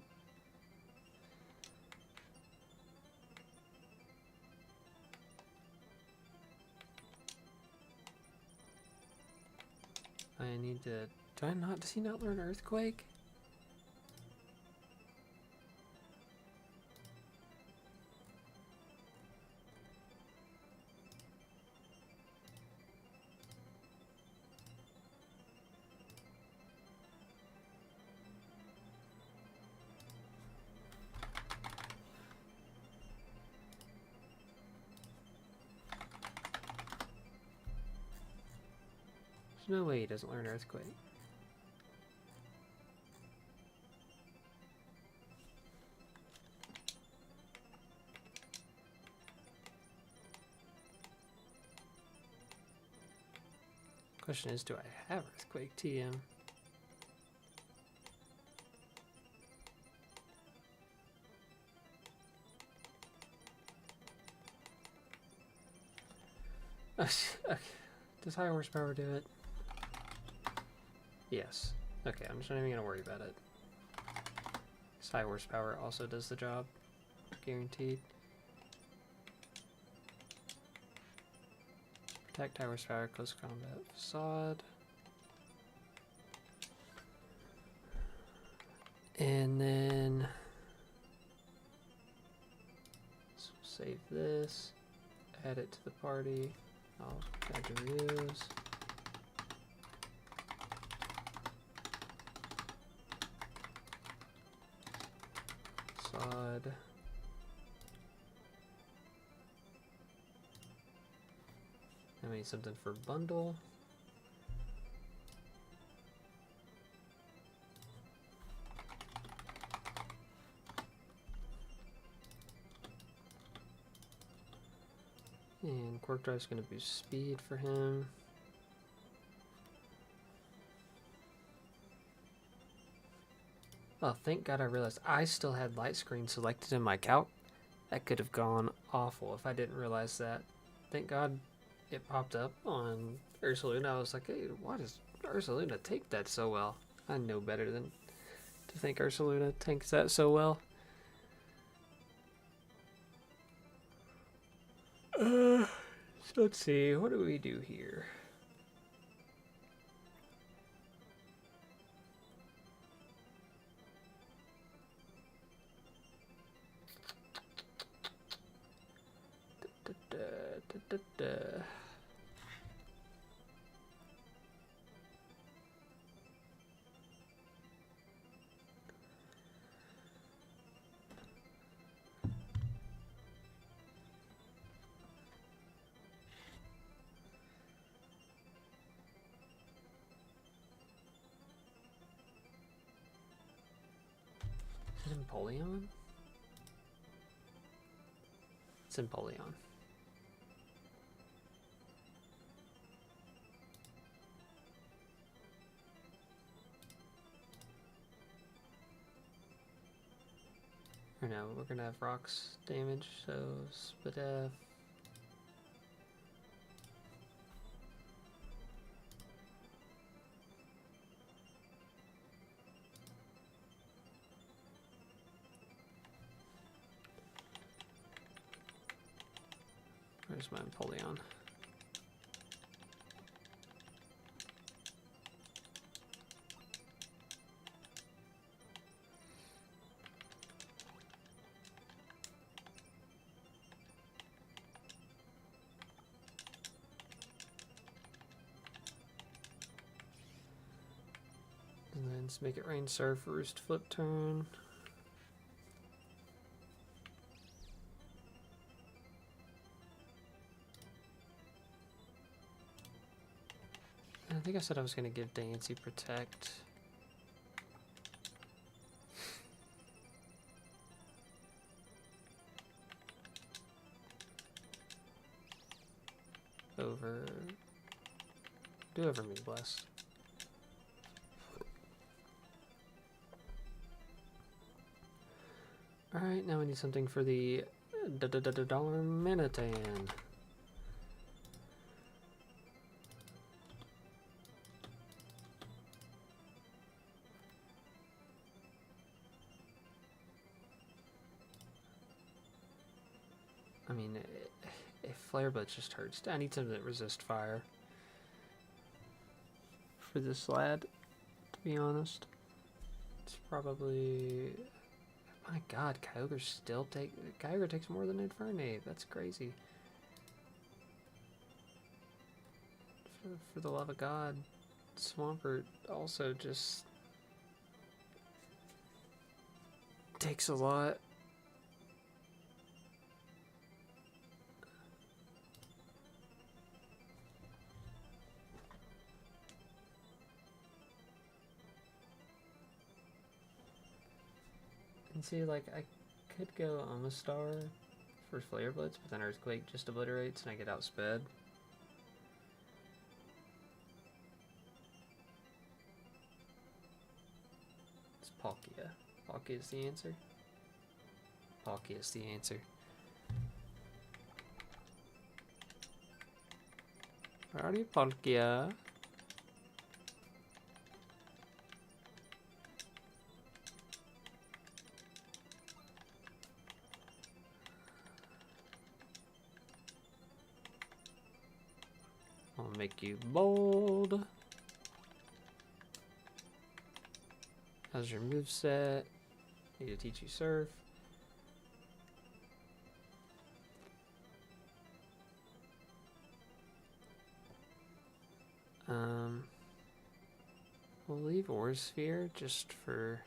I need to... Do I not... Does he not learn Earthquake? There's no way he doesn't learn Earthquake. Question is, do I have Earthquake TM? Okay. Does high horsepower do it? Yes. Okay, I'm just not even gonna worry about it. Because high horsepower also does the job. Guaranteed. Protect, high horsepower, close combat, facade. And then save this, add it to the party. I'll add reviews. Facade. I need something for bundle. And Quark Drive's going to boost speed for him. Oh, thank God I realized I still had light screen selected in my calc. That could have gone awful if I didn't realize that. Thank God it popped up on Ursaluna. I was like, hey, why does Ursaluna take that so well? I know better than to think Ursaluna tanks that so well. So let's see, what do we do here? Is it Empoleon? It's Empoleon. Or no, we're gonna have rocks damage, so Spadef. Where's my Empoleon? And then let's make it rain surf, roost flip turn. I think I said I was going to give Dancy Protect. Over... Do over me, bless. Alright, now we need something for the dollar Manatan. I mean, if Flare Blitz just hurts, I need something that resists fire for this lad, to be honest. It's probably... My God, Kyogre takes more than Infernape. That's crazy. For the love of God, Swampert also just takes a lot. And see, like, I could go Omastar for Flare Blitz, but then Earthquake just obliterates and I get outsped. Palkia is the answer. Palkia is the answer. Where are you, Palkia? I'll make you bold. How's your moveset? Need to teach you surf. We'll leave Aura Sphere just for...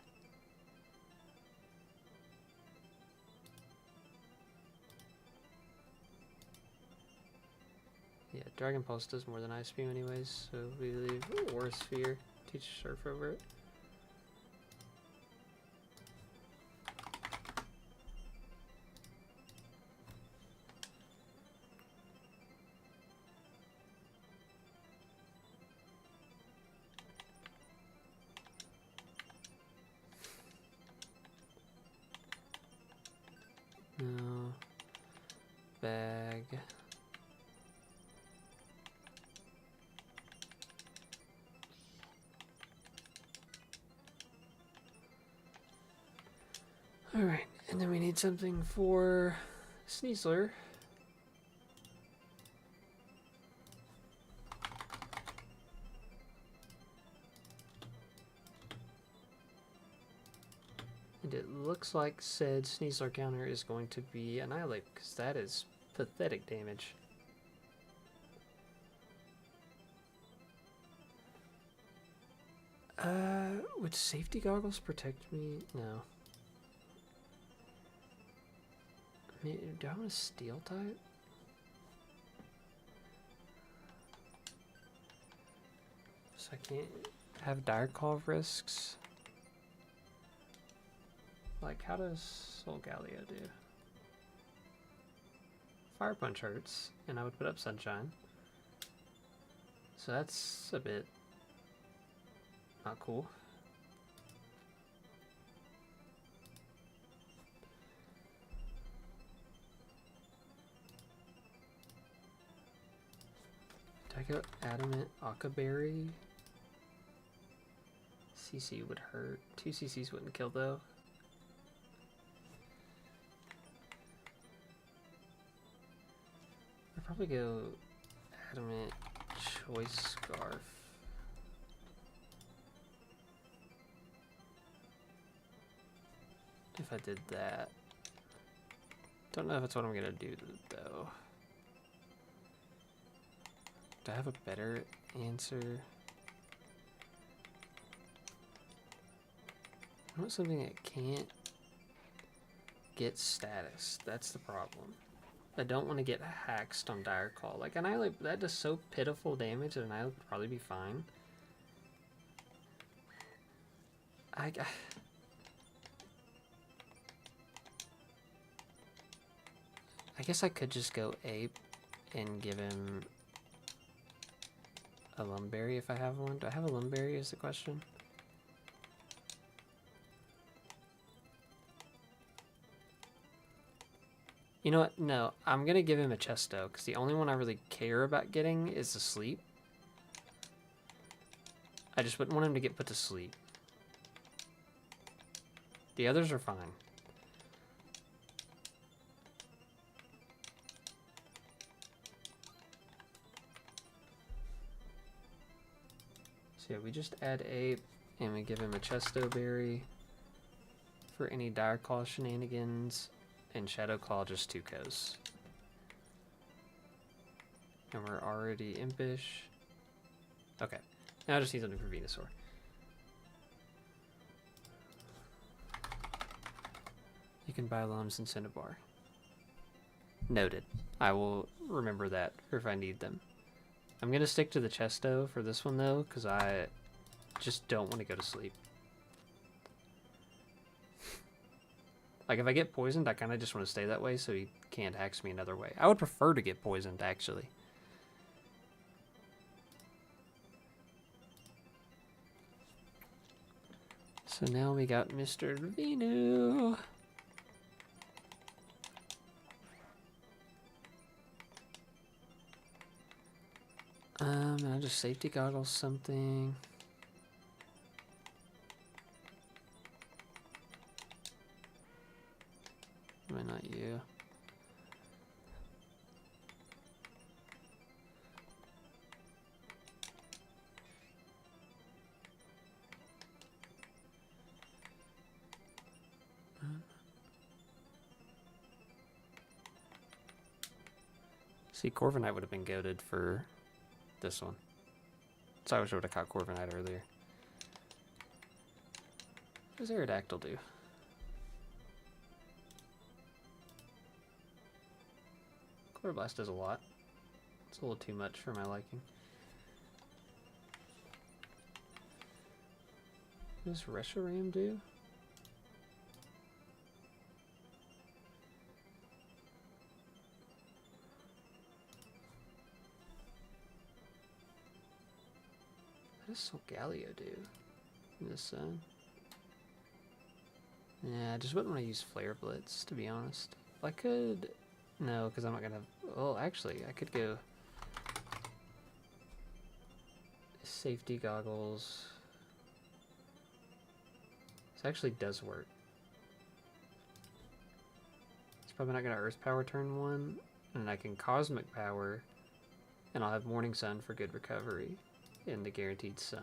Yeah, Dragon Pulse does more than Ice Beam anyways, so we leave Aura Sphere, teach surf over it. No. Bag. Alright, and then we need something for Sneasler. And it looks like said Sneasler counter is going to be Annihilate, because that is pathetic damage. Would safety goggles protect me? No. Do I want a steel type? So I can't have Dire Claw risks. Like, how does Soul Gallia do? Fire Punch hurts, and I would put up Sunshine. So that's a bit not cool. Do I go Adamant Akaberry? CC would hurt. 2 CCs wouldn't kill though. I'd probably go Adamant Choice Scarf. If I did that. Don't know if that's what I'm gonna do though. Do I have a better answer? I want something that can't get status. That's the problem. I don't want to get haxed on Dire Claw. Like, Annihilate, that does so pitiful damage that Annihilate would probably be fine. I guess I could just go Ape and give him a Lumberry if I have one. Do I have a Lumberry is the question? You know what? No, I'm going to give him a Chesto, because the only one I really care about getting is the Sleep. I just wouldn't want him to get put to sleep. The others are fine. So yeah, we just add Ape, and we give him a Chesto Berry for any Dire Claw shenanigans. And Shadow Claw just 2 Kos. And we're already impish. Okay. Now I just need something for Venusaur. You can buy Lums and Cinnabar. Noted. I will remember that if I need them. I'm going to stick to the Chesto for this one though, because I just don't want to go to sleep. Like, if I get poisoned, I kind of just want to stay that way so he can't hex me another way. I would prefer to get poisoned, actually. So now we got Mr. Vinu. I'll just safety goggles something. Why not you? See, Corviknight would have been goated for this one. So I wish I would have caught Corviknight earlier. What does Aerodactyl do? Chloroblast does a lot. It's a little too much for my liking. What does Reshiram do? What does Solgaleo do in this zone? Yeah, I just wouldn't want to use Flare Blitz, to be honest. If I could... No, because I'm not going to... Well, actually, I could go... Safety Goggles. This actually does work. It's probably not going to Earth Power turn 1. And I can Cosmic Power. And I'll have Morning Sun for good recovery. In the Guaranteed Sun.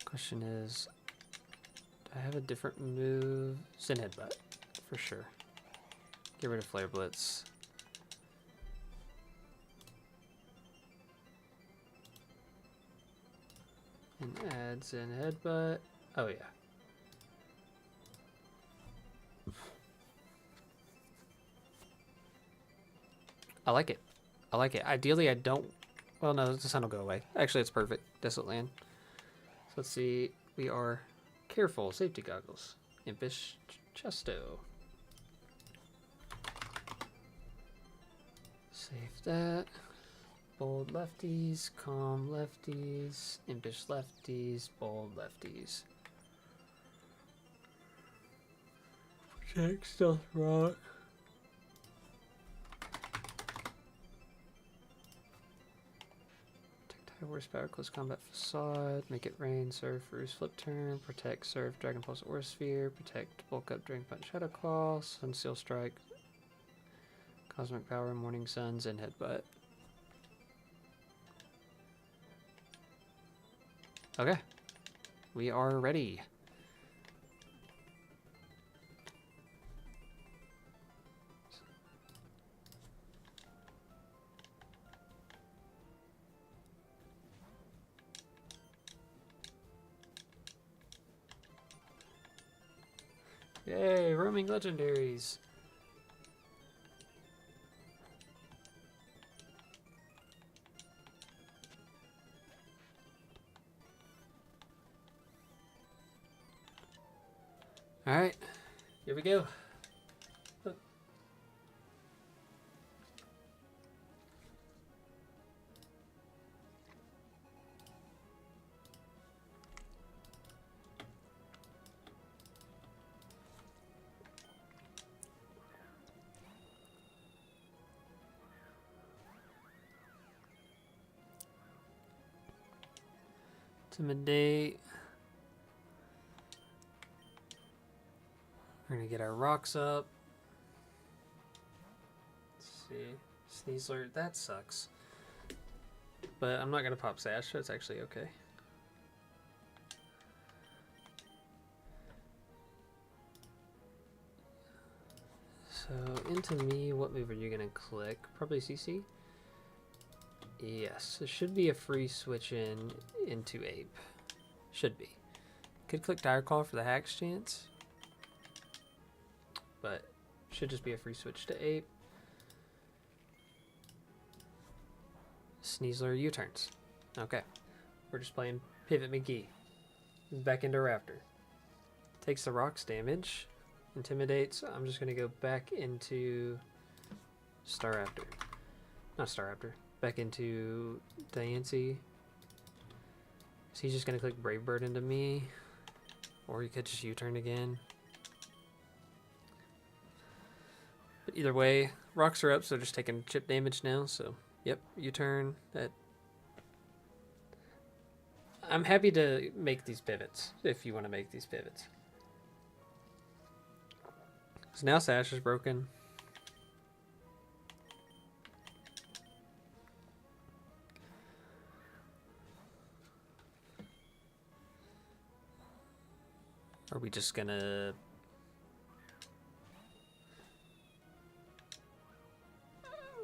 Question is, do I have a different move? Zen Headbutt, for sure. Get rid of Flare Blitz. And adds in Headbutt. Oh yeah. I like it. I like it. Ideally I don't... Well no, the sun will go away. Actually it's perfect. Desolate Land. So let's see. We are careful. Safety Goggles. Impish Chesto. Save that. Bold lefties, calm lefties, impish lefties, bold lefties. Protect, stealth rock. Protect high horsepower, close combat facade, make it rain, serve Roost flip turn, protect, serve Dragon Pulse Aura Sphere, protect, bulk up, Dragon Punch, Shadow Claw, Sunseal Strike, Cosmic Power, Morning Suns, and Headbutt. Okay, we are ready. Yay, roaming legendaries. Alright, here we go. Look. Intimidate. We're gonna get our rocks up. Let's see. Sneasler, that sucks. But I'm not gonna pop Sash, so it's actually okay. So into me, what move are you gonna click? Probably CC? Yes, it should be a free switch into Ape. Should be. Could click Dire Claw for the hacks chance. But should just be a free switch to Ape. Sneasler U-turns. Okay. We're just playing Pivot McGee. He's back into Raptor. Takes the rocks damage. Intimidates. I'm just going to go back into Star Raptor. Not Star Raptor. Back into Diancie. So he's just going to click Brave Bird into me. Or he could just U-turn again. But either way, rocks are up, so they're just taking chip damage now. So, yep, U-turn. That. I'm happy to make these pivots, if you want to make these pivots. So now Sash is broken. Are we just gonna...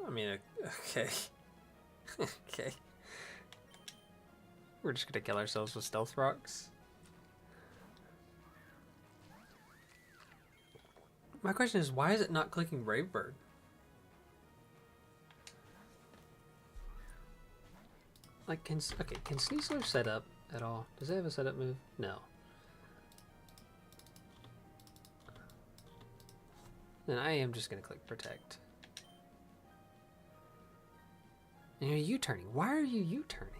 I mean, okay. Okay. We're just gonna kill ourselves with stealth rocks. My question is, why is it not clicking Brave Bird? Like, can Sneasler set up at all? Does it have a setup move? No. Then I am just gonna click Protect. And you're U-turning. Why are you U-turning?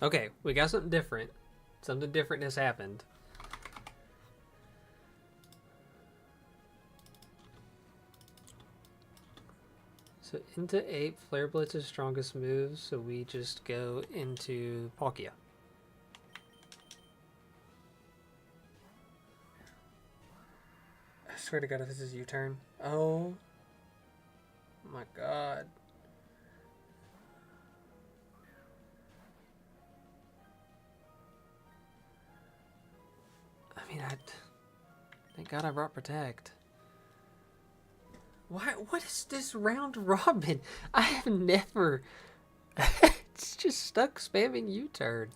Okay, we got something different. Something different has happened. So into 8, Flare Blitz is strongest move, so we just go into Palkia. I swear to God, if this is U-turn. Oh my God. I mean, thank God I brought Protect. Why? What is this round robin? I have never... It's just stuck spamming U-turn.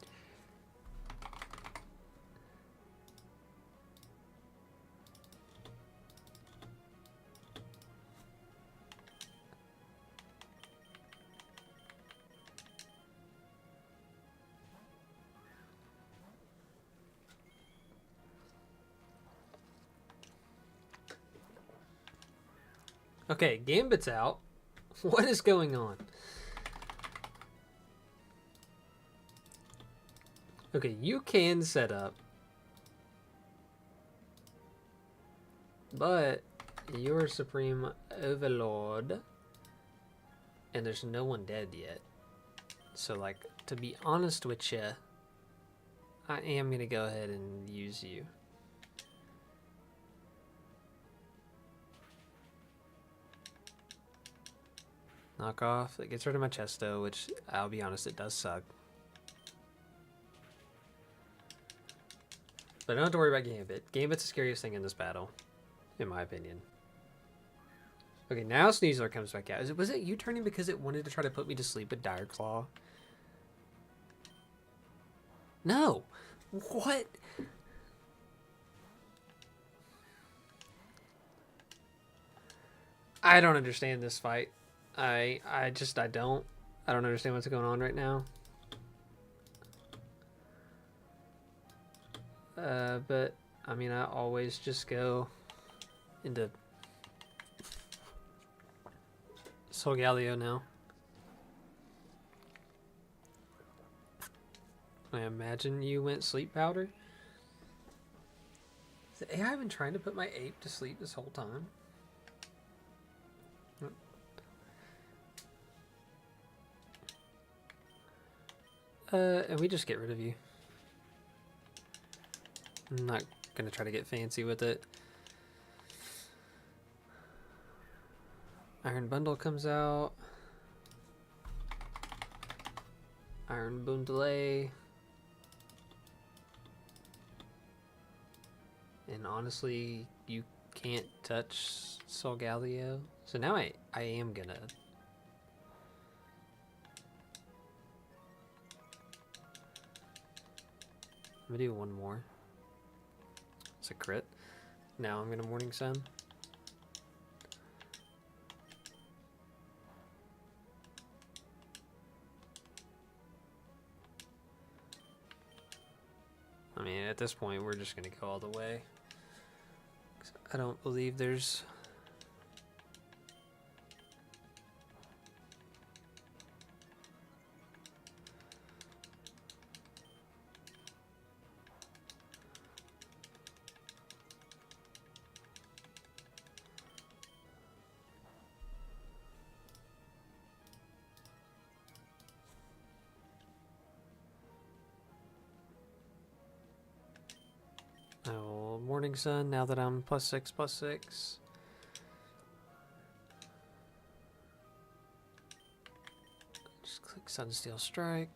Okay, Gambit's out. What is going on? Okay, you can set up. But you're Supreme Overlord. And there's no one dead yet. So, like, to be honest with you, I am going to go ahead and use you. Knock off. It gets rid of my Chesto, which, I'll be honest, it does suck. But I don't have to worry about Gambit. Gambit's the scariest thing in this battle, in my opinion. Okay, now Sneasler comes back out. Was it U-turning because it wanted to try to put me to sleep with Dire Claw? No! What? I don't understand this fight. I don't. I don't understand what's going on right now. But, I mean, I always just go into Solgaleo now. I imagine you went Sleep Powder. Is the AI been trying to put my ape to sleep this whole time? And we just get rid of you. I'm not gonna try to get fancy with it. Iron Bundle comes out. Iron Boom Delay. And honestly, you can't touch Solgaleo. So now I am gonna... I'm gonna do one more. It's a crit. Now I'm gonna Morning Sun. I mean, at this point, we're just gonna go all the way. I don't believe there's... Oh, Morning Sun, now that I'm +6/+6. Just click Sunsteel Strike.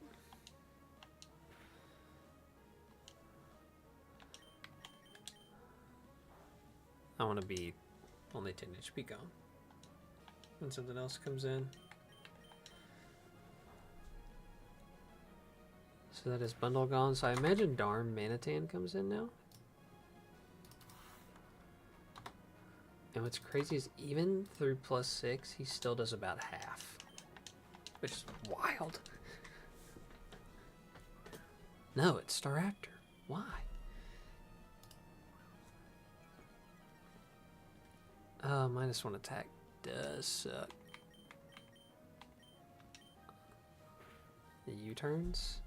I want to be only 10 HP gone when something else comes in. So that is bundle gone. So I imagine Darm Manatan comes in now. And what's crazy is even through +6, he still does about half, which is wild. No, it's Staraptor. Why? -1 attack does suck. The U-turns.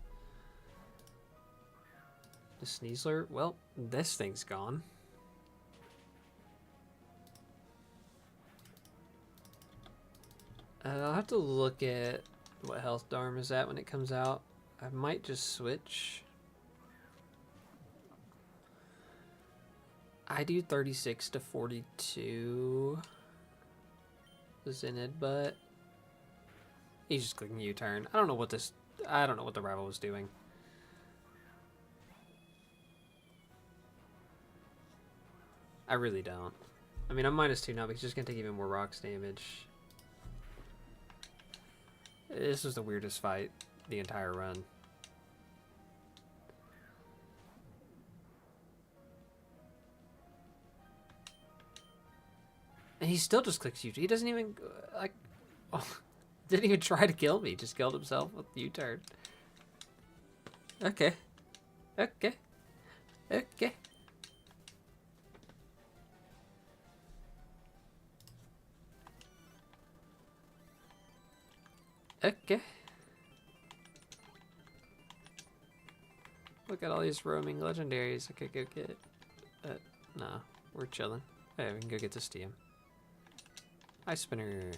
The Sneasler. Well, this thing's gone. I'll have to look at what health Darm is at when it comes out. I might just switch. I do 36 to 42. Zenid, but he's just clicking U-turn. I don't know what the rival was doing. I really don't. I mean, I'm -2 now, but he's just gonna take even more rocks damage. This was the weirdest fight the entire run. And he still just clicks U-turn. He doesn't even, like, oh, didn't even try to kill me. Just killed himself with U-turn. Okay. Okay. Okay. Okay. Look at all these roaming legendaries I could go get. Nah, we're chilling. Hey, we can go get this TM. Ice Spinner.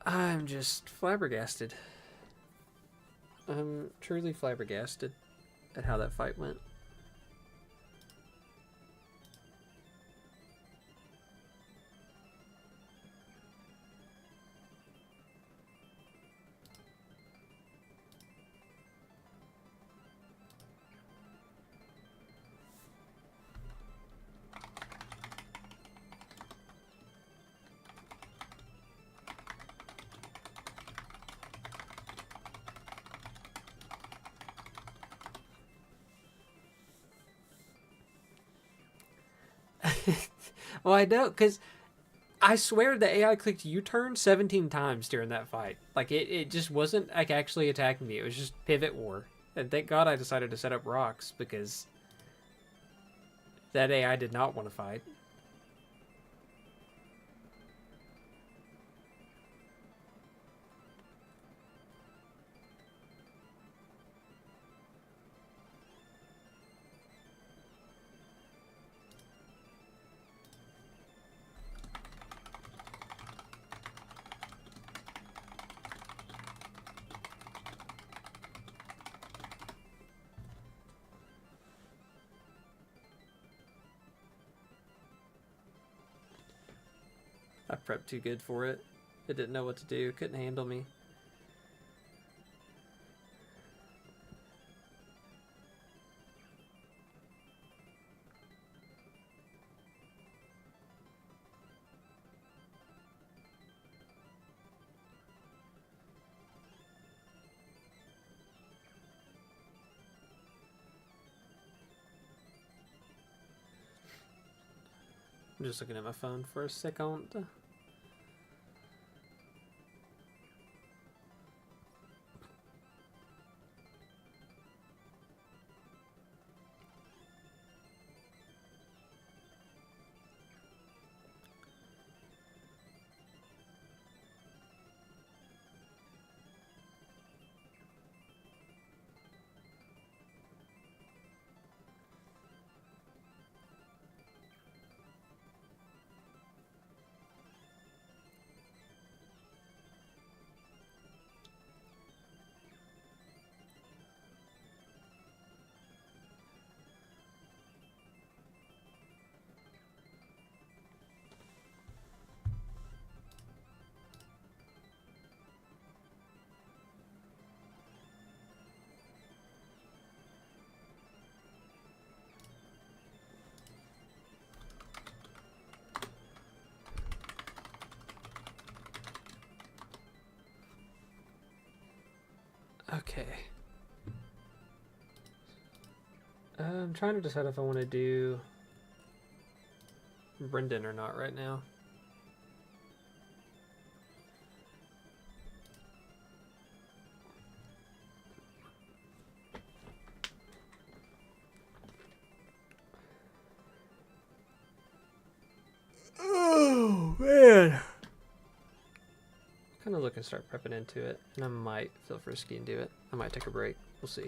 I'm just flabbergasted. I'm truly flabbergasted at how that fight went. Well, I know, because I swear the AI clicked U-turn 17 times during that fight. Like, it just wasn't, like, actually attacking me. It was just pivot war. And thank God I decided to set up rocks, because that AI did not want to fight. I prepped too good for it. It didn't know what to do. Couldn't handle me. I'm just looking at my phone for a second. Okay. I'm trying to decide if I want to do Brendan or not right now. Oh, man. Kind of looking to start prepping into it, and I might feel frisky and do it. I might take a break. We'll see.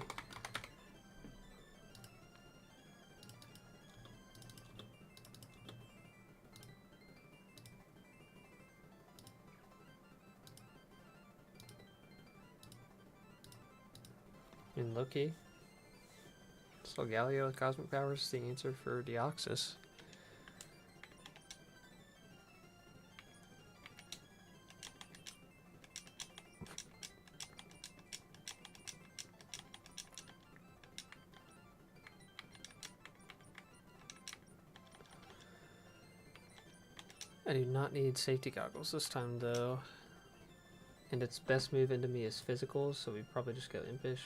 In Loki, so GIO with cosmic powers is the answer for Deoxys. I do not need safety goggles this time though. And its best move into me is physical, so we probably just go impish.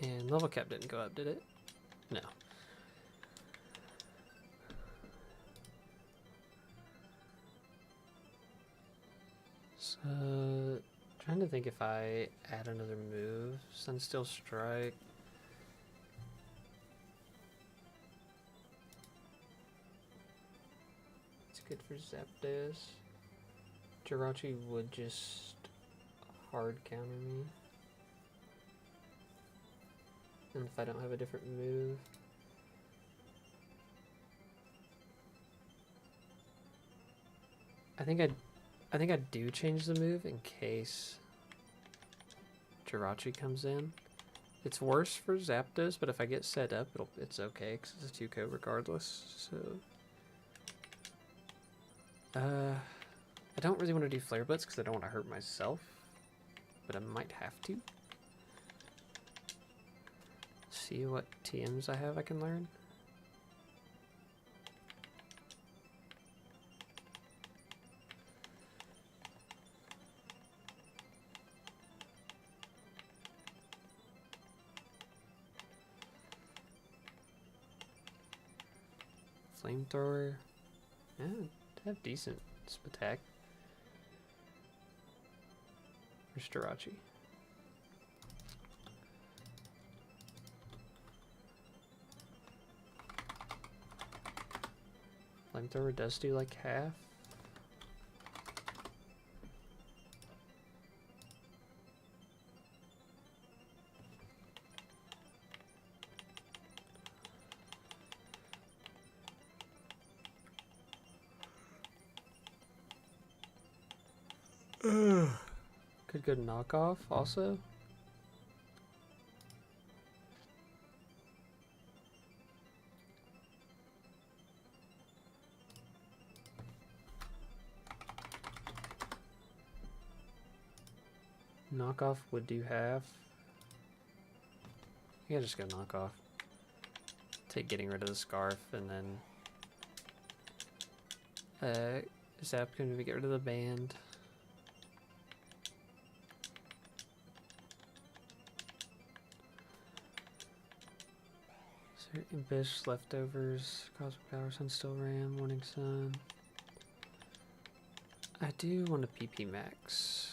And level cap didn't go up, did it? No. So, trying to think if I add another move. Sunsteel Strike. It's good for Zapdos. Jirachi would just hard counter me. And if I don't have a different move. I think I do change the move in case Jirachi comes in. It's worse for Zapdos, but if I get set up, it's okay because it's a 2-coat regardless. So, I don't really want to do Flare Blitz because I don't want to hurt myself, but I might have to. See what TMs I have I can learn. Flamethrower. Yeah, have decent attack. Where's Jirachi? Flamethrower does do like half. Could go knockoff also. Knockoff would do half. Yeah, just go knockoff. take getting rid of the scarf, and then Zap can get rid of the band. Impish, leftovers, cosmic power, sunstill ram, morning sun. I do want a PP max.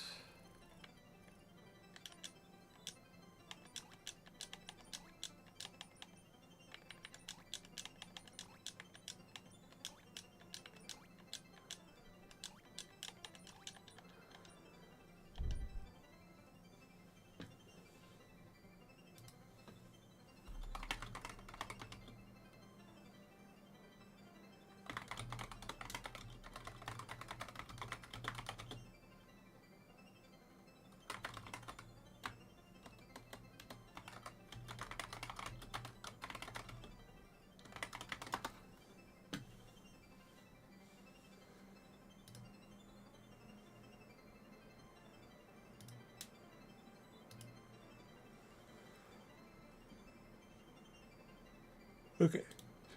Okay,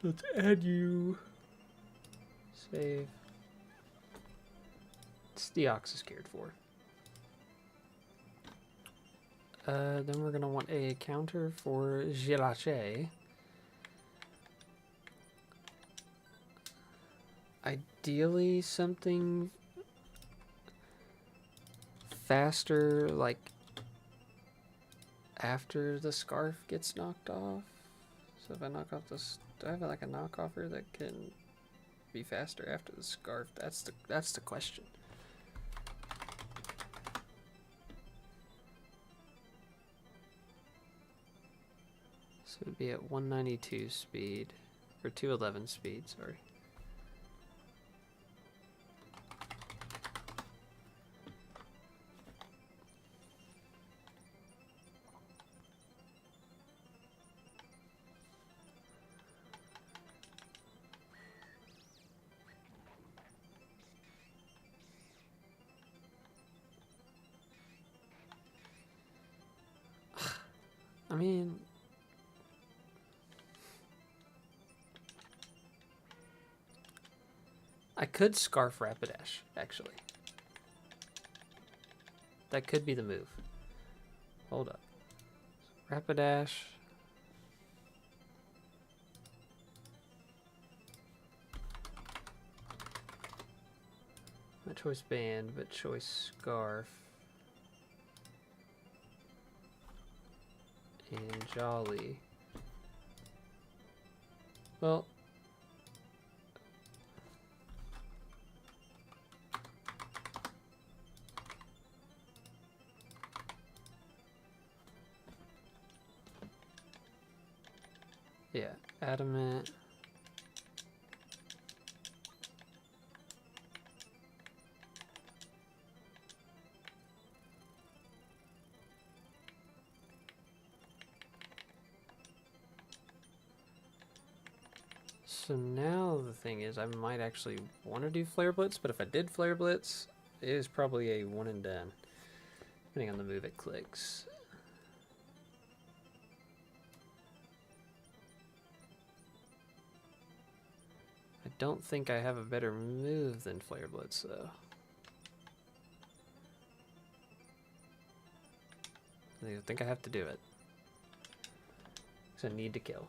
so let's add you. Save. It's Deox is cared for. Then we're gonna want a counter for Gilache. Ideally something faster, like after the scarf gets knocked off. So if I knock off this, do I have like a knockoffer that can be faster after the scarf? That's the question. So it'd be at 192 speed, or 211 speed, sorry. I mean, I could Scarf Rapidash, actually. That could be the move. Hold up. Rapidash. Not choice band, but choice scarf. And Jolly. Well, yeah, Adamant. So now the thing is, I might actually want to do Flare Blitz, but if I did Flare Blitz, it is probably a one and done, depending on the move it clicks. I don't think I have a better move than Flare Blitz, though. I think I have to do it. Because I need to kill.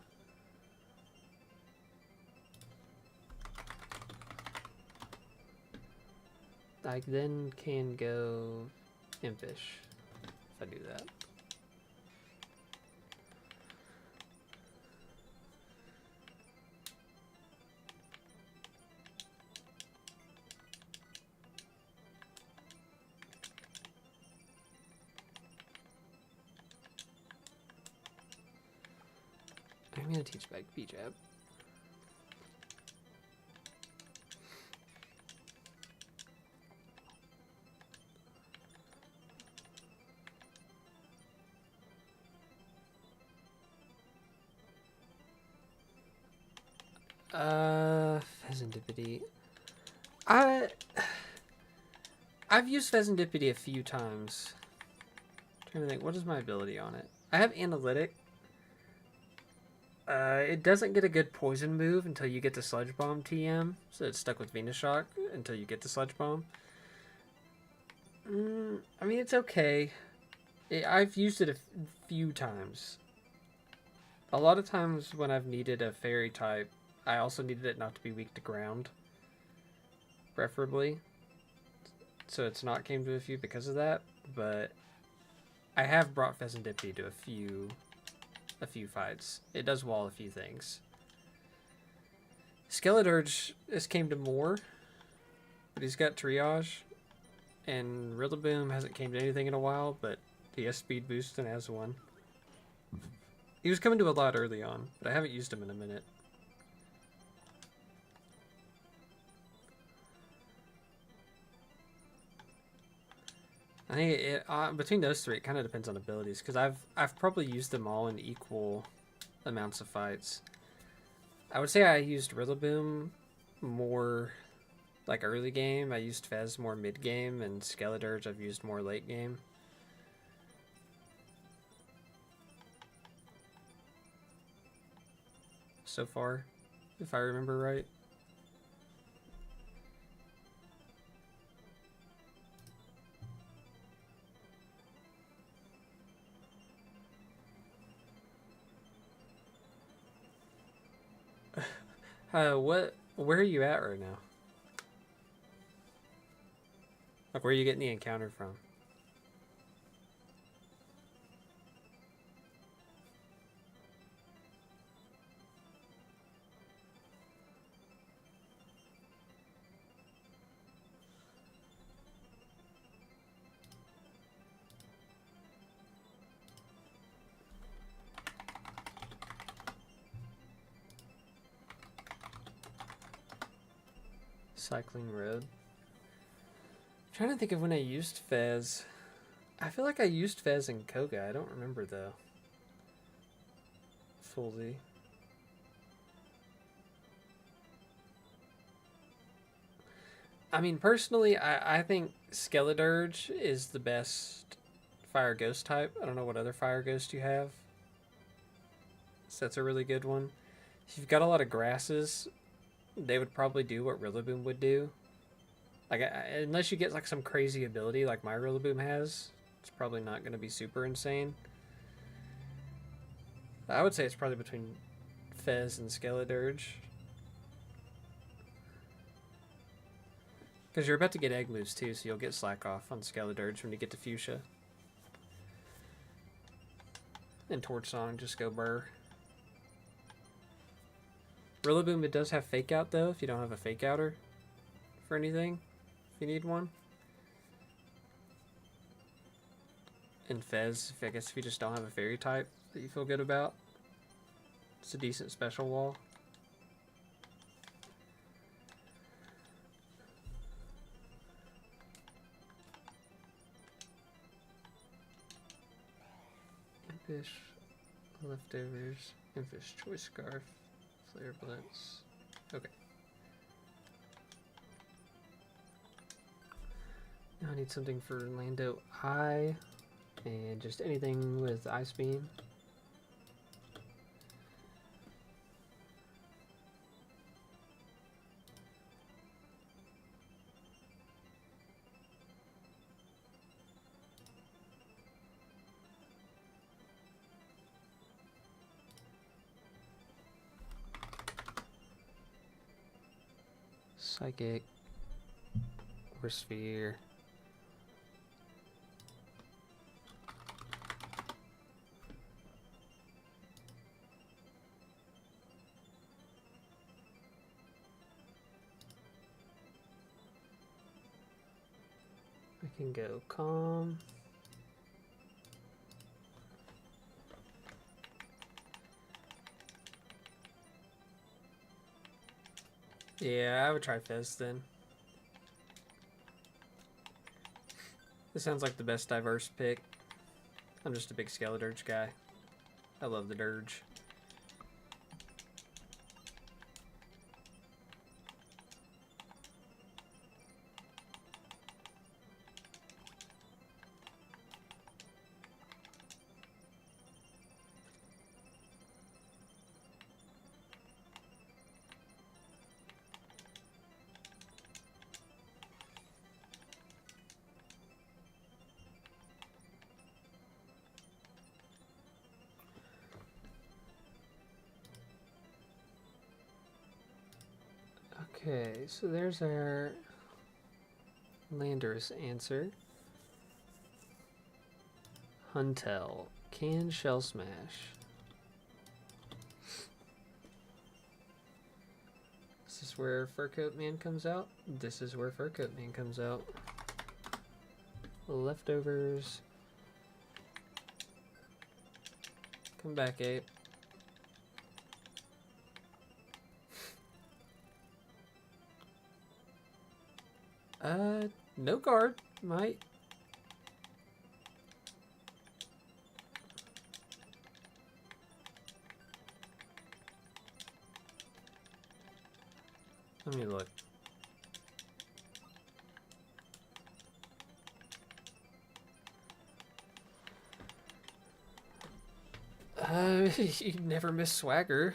I then can go Impish if I do that. I'm gonna teach back B-Jab. Pheasantipity. I've used Pheasantipity a few times. I'm trying to think, what is my ability on it? I have Analytic. It doesn't get a good poison move until you get to Sludge Bomb TM, so it's stuck with Venus Shock until you get to Sludge Bomb. I mean, it's okay. I've used it a few times. A lot of times when I've needed a fairy type, I also needed it not to be weak to ground, preferably. So it's not came to a few because of that, but I have brought Pheasantipede to a few fights. It does wall a few things. Skeleturge has came to more, but he's got Triage, and Rillaboom hasn't came to anything in a while, but he has speed boost and has one. He was coming to a lot early on, but I haven't used him in a minute. I think between those three, it kind of depends on abilities, because I've probably used them all in equal amounts of fights. I would say I used Rillaboom more like early game. I used Fez more mid game, and Skeleturge I've used more late game. So far, if I remember right. Where are you at right now? Like, where are you getting the encounter from? Cycling Road. I'm trying to think of when I used Fez. I feel like I used Fez in Koga. I don't remember though. Fully. I mean, personally, I think Skeleturge is the best Fire Ghost type. I don't know what other Fire Ghost you have. So that's a really good one. If you've got a lot of grasses, they would probably do what Rillaboom would do. Like, unless you get like some crazy ability like my Rillaboom has, it's probably not going to be super insane. I would say it's probably between Fez and Skeleturge. Because you're about to get egg moves too, so you'll get slack off on Skeleturge when you get to Fuchsia. And Torch Song, just go burr. Rillaboom, it does have Fake Out though, if you don't have a Fake Outer for anything, if you need one. And Fez, I guess if you just don't have a Fairy type that you feel good about, it's a decent special wall. Impish, Leftovers, Impish Choice Scarf, Flare Blitz. Okay. Now I need something for Lando Eye, and just anything with Ice Beam. Psychic or Sphere. I can go Calm. Yeah, I would try Fez then. This sounds like the best diverse pick. I'm just a big Skeleturge guy. I love the Dirge. Okay, so there's our Landorus answer. Huntel. Can shell smash. This is where Fur Coat Man comes out. This is where Fur Coat Man comes out. Leftovers. Come back, Ape. No guard. Might. Let me look. You never miss swagger.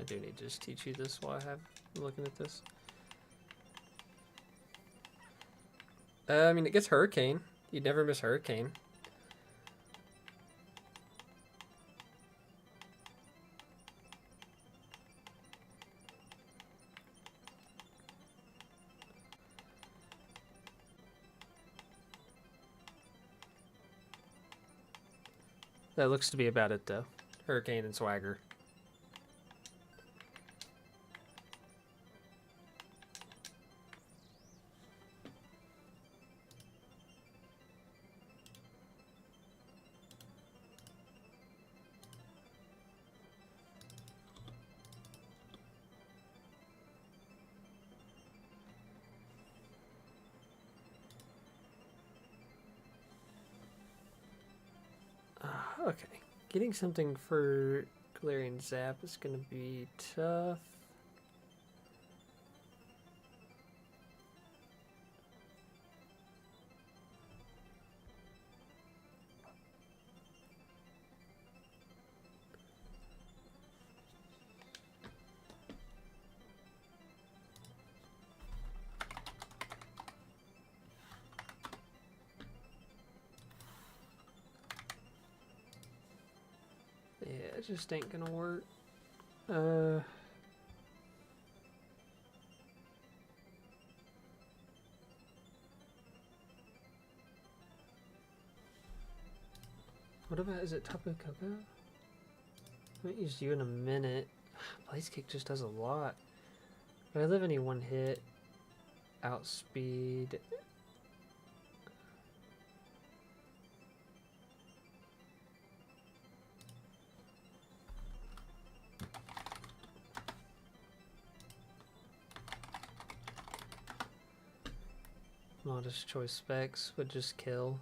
I do need to just teach you this while I'm looking at this. I mean, it gets Hurricane. You'd never miss Hurricane. That looks to be about it, though. Hurricane and swagger. Okay. Getting something for Galarian Zap is going to be tough. Yeah, it just ain't gonna work. What about, is it Tapu Koko? I haven't used you in a minute. Blaze Kick just does a lot. But I live any one hit. Outspeed. Modest Choice Specs would just kill.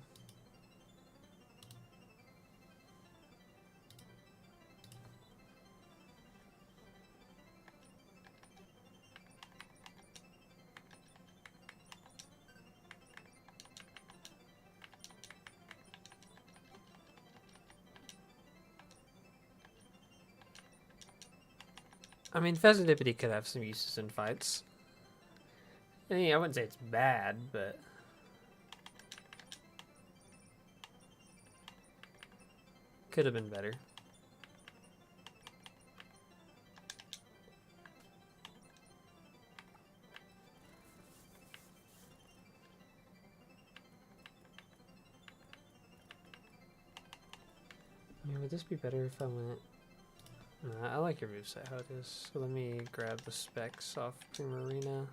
I mean, Pheasantipity could have some uses in fights. I mean, I wouldn't say it's bad, but... could have been better. I mean, would this be better if I went... I like your moveset, how it is. So let me grab the specs off Primarina.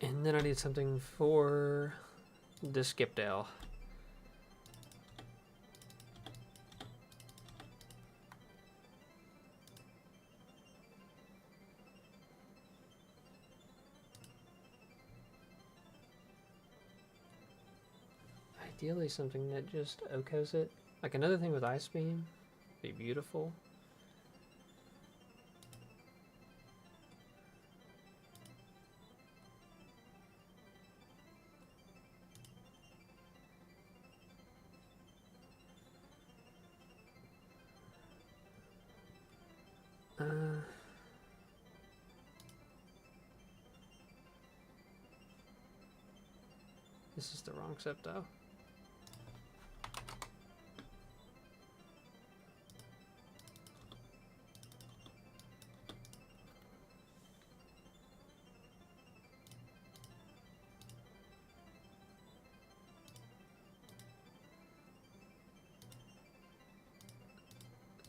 And then I need something for the Skipdale. I Ideally something that just OHKOs it. Like another thing with Ice Beam, be beautiful. This is the wrong Septo.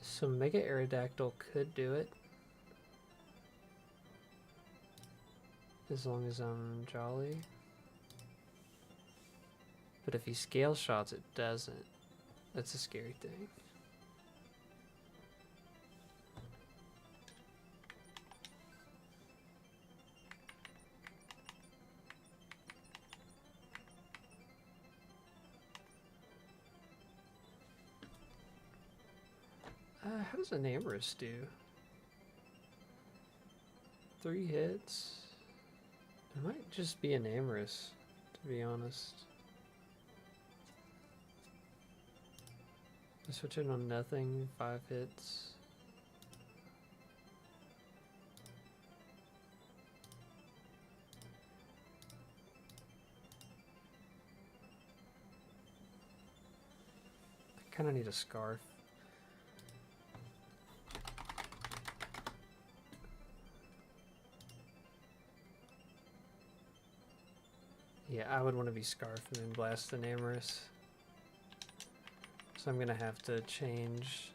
So Mega Aerodactyl could do it. As long as I'm jolly. But if he scale shots, it doesn't. That's a scary thing. How does an Amorous do? 3 hits? It might just be an Amorous, to be honest. I switch it on nothing, 5 hits. I kind of need a Scarf. Yeah, I would want to be Scarf and then blast an Amorous. So I'm gonna have to change.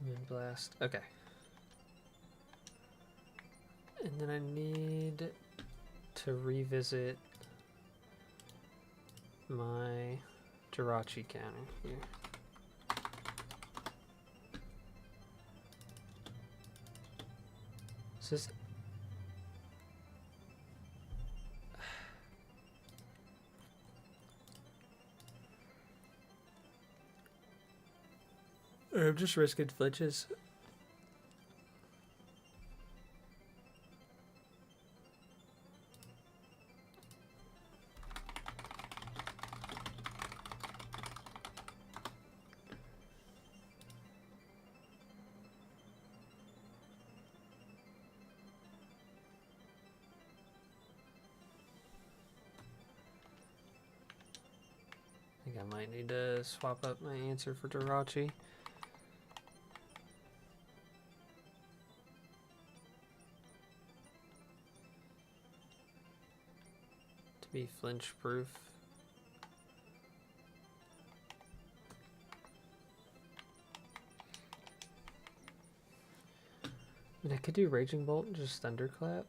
And blast. Okay. And then I need to revisit my Jirachi counter here. Is this... I'm just risking flinches. I think I might need to swap up my answer for Jirachi. To be flinch proof. I mean, I could do Raging Bolt and just Thunderclap.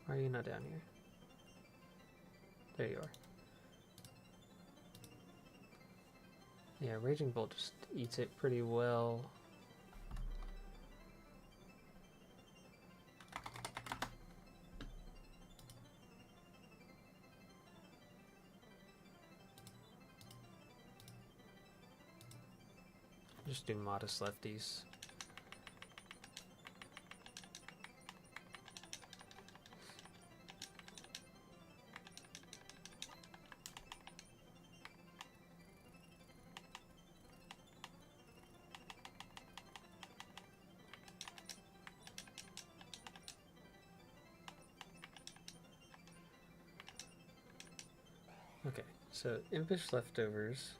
Why are you not down here? There you are. Yeah, Raging Bolt just eats it pretty well. Just do Modest Lefties. So impish leftovers,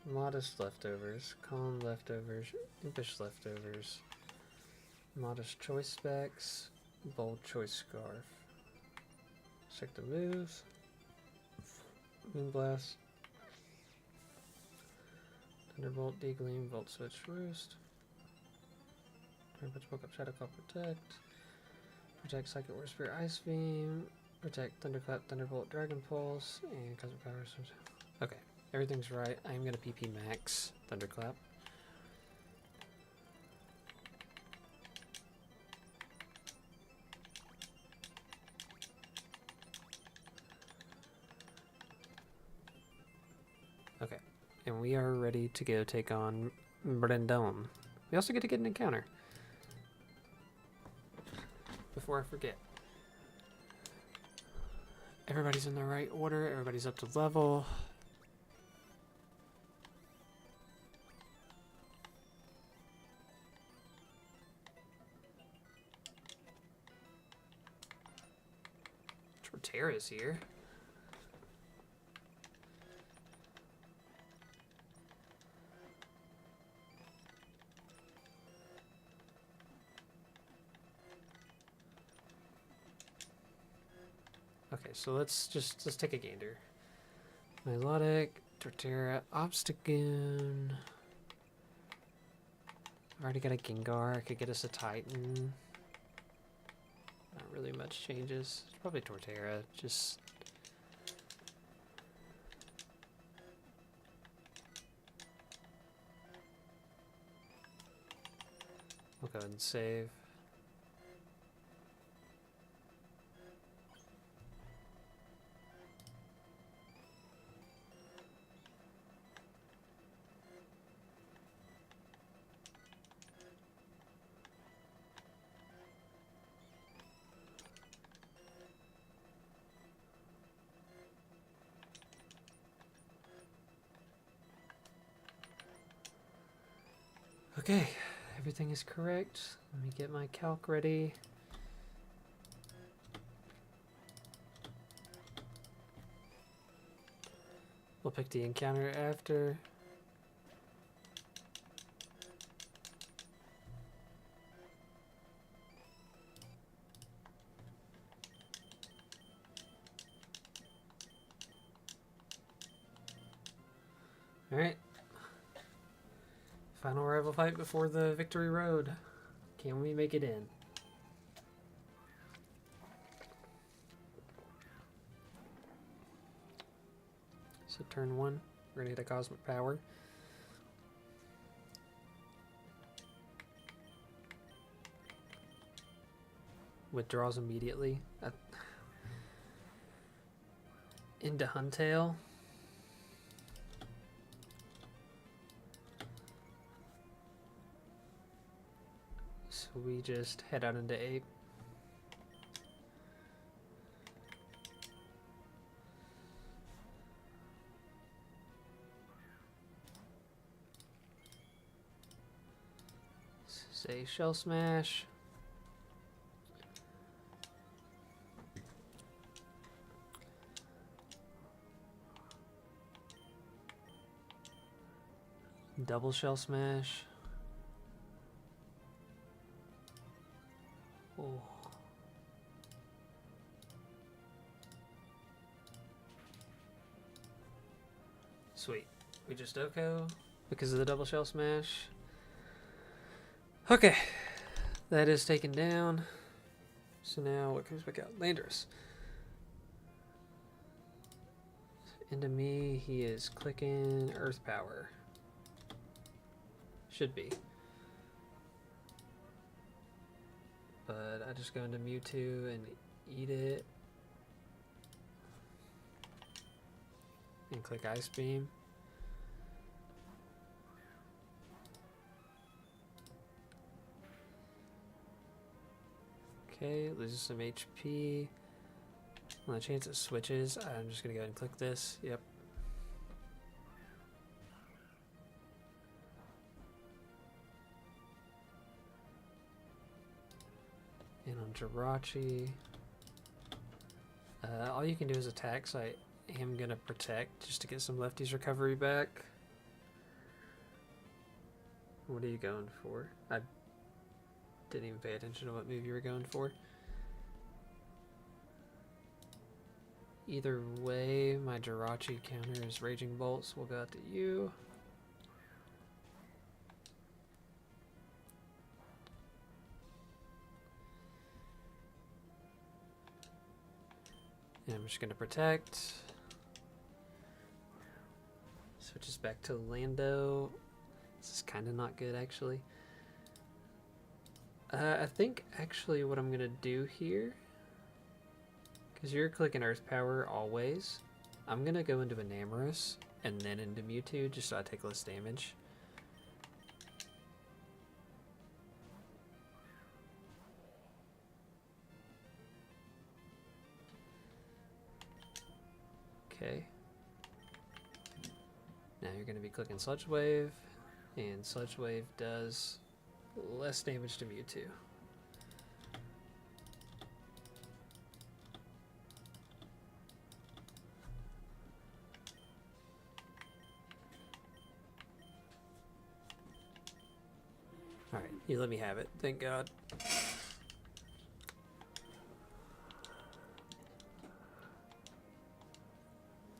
modest leftovers, calm leftovers, impish leftovers, modest choice specs, bold choice scarf. Check the moves. Moonblast. Thunderbolt, Degleam, Volt Switch, Roost. Rampage, Woke Up, Shadow Claw, Protect. Protect, Psychic Whisper, Ice Beam. Protect, Thunderclap, Thunderbolt, Dragon Pulse, and Cosmic Powers. Okay, everything's right. I'm gonna PP max Thunderclap. Okay, and we are ready to go take on Brendon. We also get to get an encounter. Before I forget. Everybody's in the right order, everybody's up to level. Torterra's here. Okay, so let's take a gander. Milotic, Torterra, Obstagoon. I've already got a Gengar. I could get us a Titan. Not really much changes. It's probably Torterra. Just we'll go ahead and save. Okay, everything is correct. Let me get my calc ready. We'll pick the encounter after. Alright. Final rival fight before the victory road. Can we make it in? So turn 1, we're gonna get a Cosmic Power. Withdraws immediately. Into Huntail. So we just head out into Ape. Say Shell Smash. Double Shell Smash. Oh. Sweet. We just Oko because of the double Shell Smash. Okay. That is taken down. So now what comes back out? Landorus. Into me, he is clicking Earth Power. Should be. But I just go into Mewtwo and eat it. And click Ice Beam. Okay, loses some HP. On the chance it switches, I'm just gonna go ahead and click this. Yep. And on Jirachi, all you can do is attack, so am gonna protect just to get some lefties recovery back. What are you going for? I didn't even pay attention to what move you were going for. Either way, my Jirachi counter is Raging Bolts. We'll go out to you. And I'm just going to protect. Switches back to Lando. This is kind of not good, actually. I think, actually, what I'm going to do here, because you're clicking Earth Power always, I'm going to go into Enamorous and then into Mewtwo, just so I take less damage. Okay. Now you're going to be clicking Sludge Wave, and Sludge Wave does less damage to Mewtwo. Alright, you let me have it, thank God.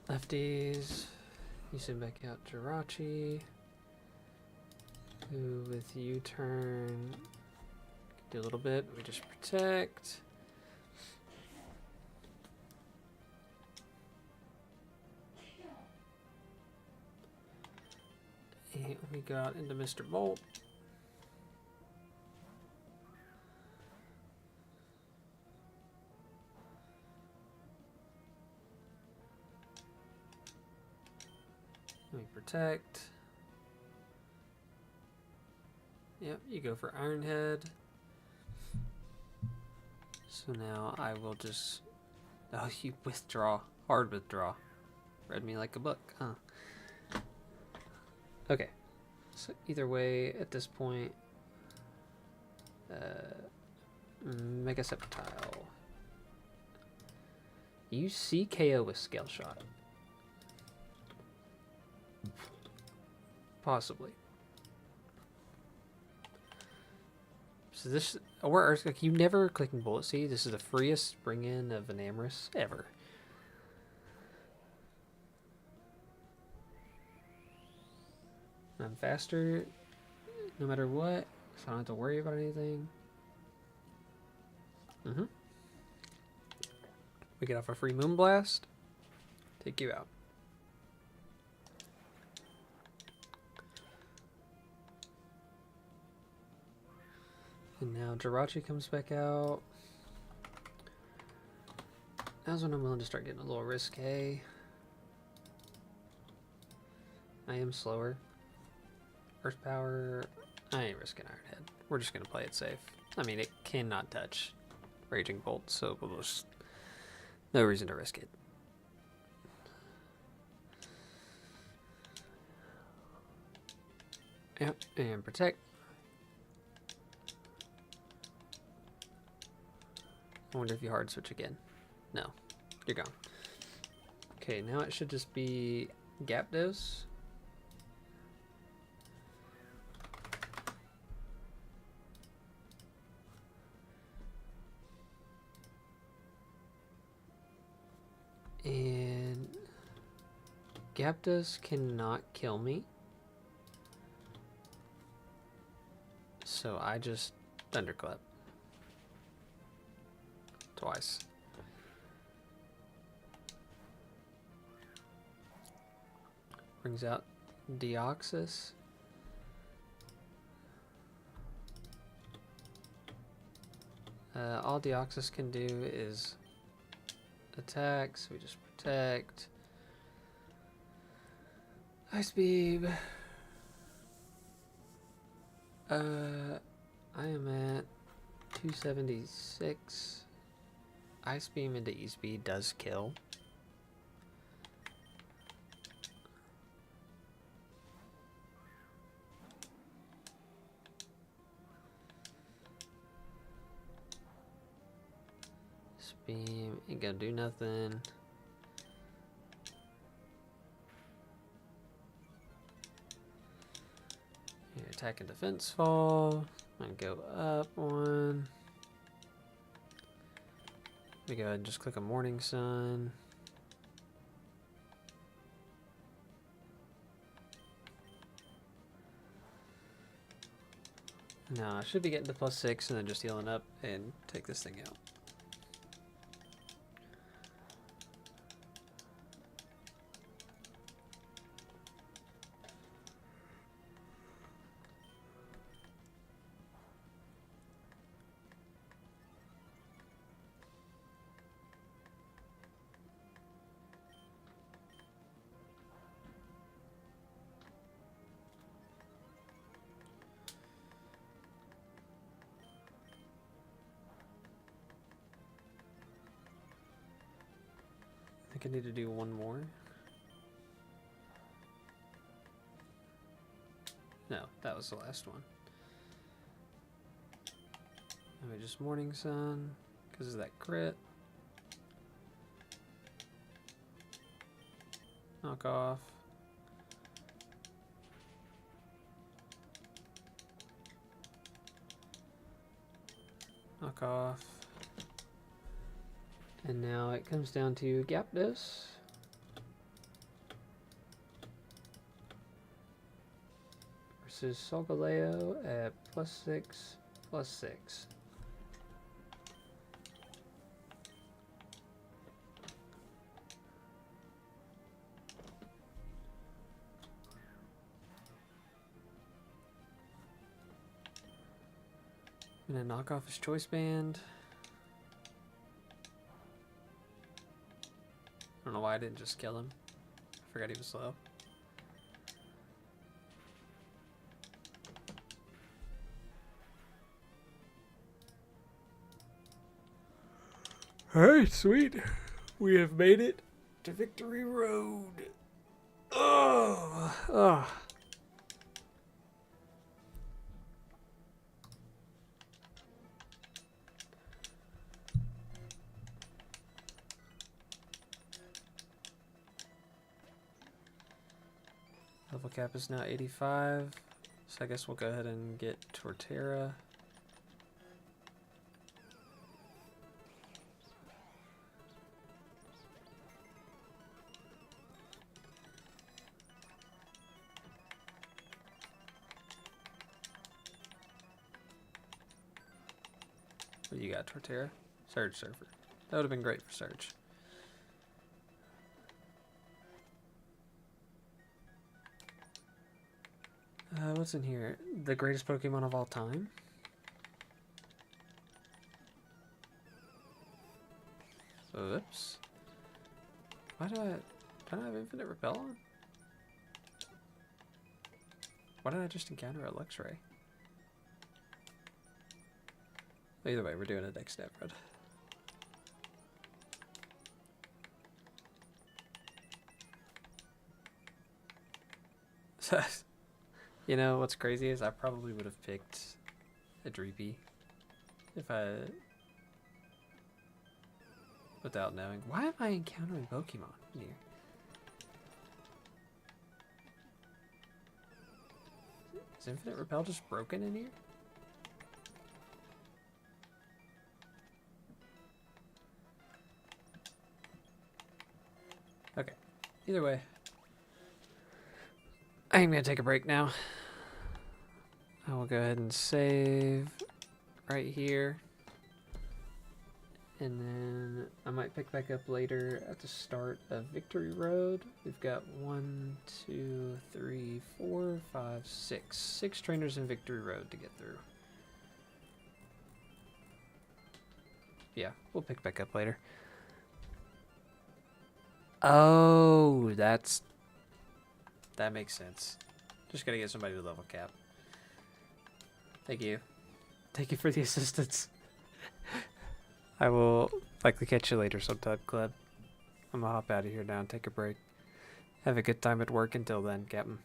Lefties. You send back out Jirachi. Who with U-turn. Do a little bit. We just protect. And we got into Mr. Bolt. We protect. Yep, you go for Iron Head. So now I will just... Oh, you withdraw. Hard withdraw. Read me like a book, huh? Okay. So either way, at this point... Mega Sceptile. You see KO with Scale Shot. Possibly. So this, or like you never clicking Bullet Seed. This is the freest bring in of Enamorous ever. I'm faster, no matter what, so I don't have to worry about anything. We get off a free Moonblast. Take you out. And now Jirachi comes back out. Now's when I'm willing to start getting a little risque. I am slower. Earth Power. I ain't risking Iron Head. We're just going to play it safe. I mean, it cannot touch Raging Bolt, so we'll just... No reason to risk it. Yep, and protect. I wonder if you hard switch again. No, you're gone. Okay, now it should just be Gyarados. And Gyarados cannot kill me. So I just Thunderclap. Twice. Brings out Deoxys. All Deoxys can do is attack, so we just protect. Ice Beam. I am at 276. Ice Beam into E-Speed does kill. Beam ain't gonna do nothing. attack and defense fall. And go up one. Let me go ahead and just click a morning sun. Now I should be getting to +6 and then just healing up and take this thing out. I think I need to do one more. No, that was the last one. Let me just morning sun, because of that crit. Knock off. Knock off. And now it comes down to Gyapdos. Versus Solgaleo at +6/+6. I'm gonna knock off his choice band. I don't know why I didn't just kill him. I forgot he was slow. Alright, sweet. We have made it to Victory Road. Oh. Level cap is now 85, so I guess we'll go ahead and get Torterra. What you got, Torterra? Surge Surfer. That would have been great for Surge. What's in here? The greatest Pokemon of all time? Oops. Why do I have Infinite Repel on? Why did I just encounter a Luxray? Either way, we're doing a deck step red. You know, what's crazy is I probably would have picked a Dreepy if I... without knowing. Why am I encountering Pokemon in here? Is Infinite Repel just broken in here? Okay. Either way. I'm going to take a break now. I will go ahead and save right here. And then I might pick back up later at the start of Victory Road. We've got 1, 2, 3, 4, 5, 6. 6 trainers in Victory Road to get through. Yeah, we'll pick back up later. Oh, that makes sense. Just gotta get somebody to level cap. Thank you. Thank you for the assistance. I will likely catch you later sometime, Club. I'm gonna hop out of here now and take a break. Have a good time at work until then, Captain.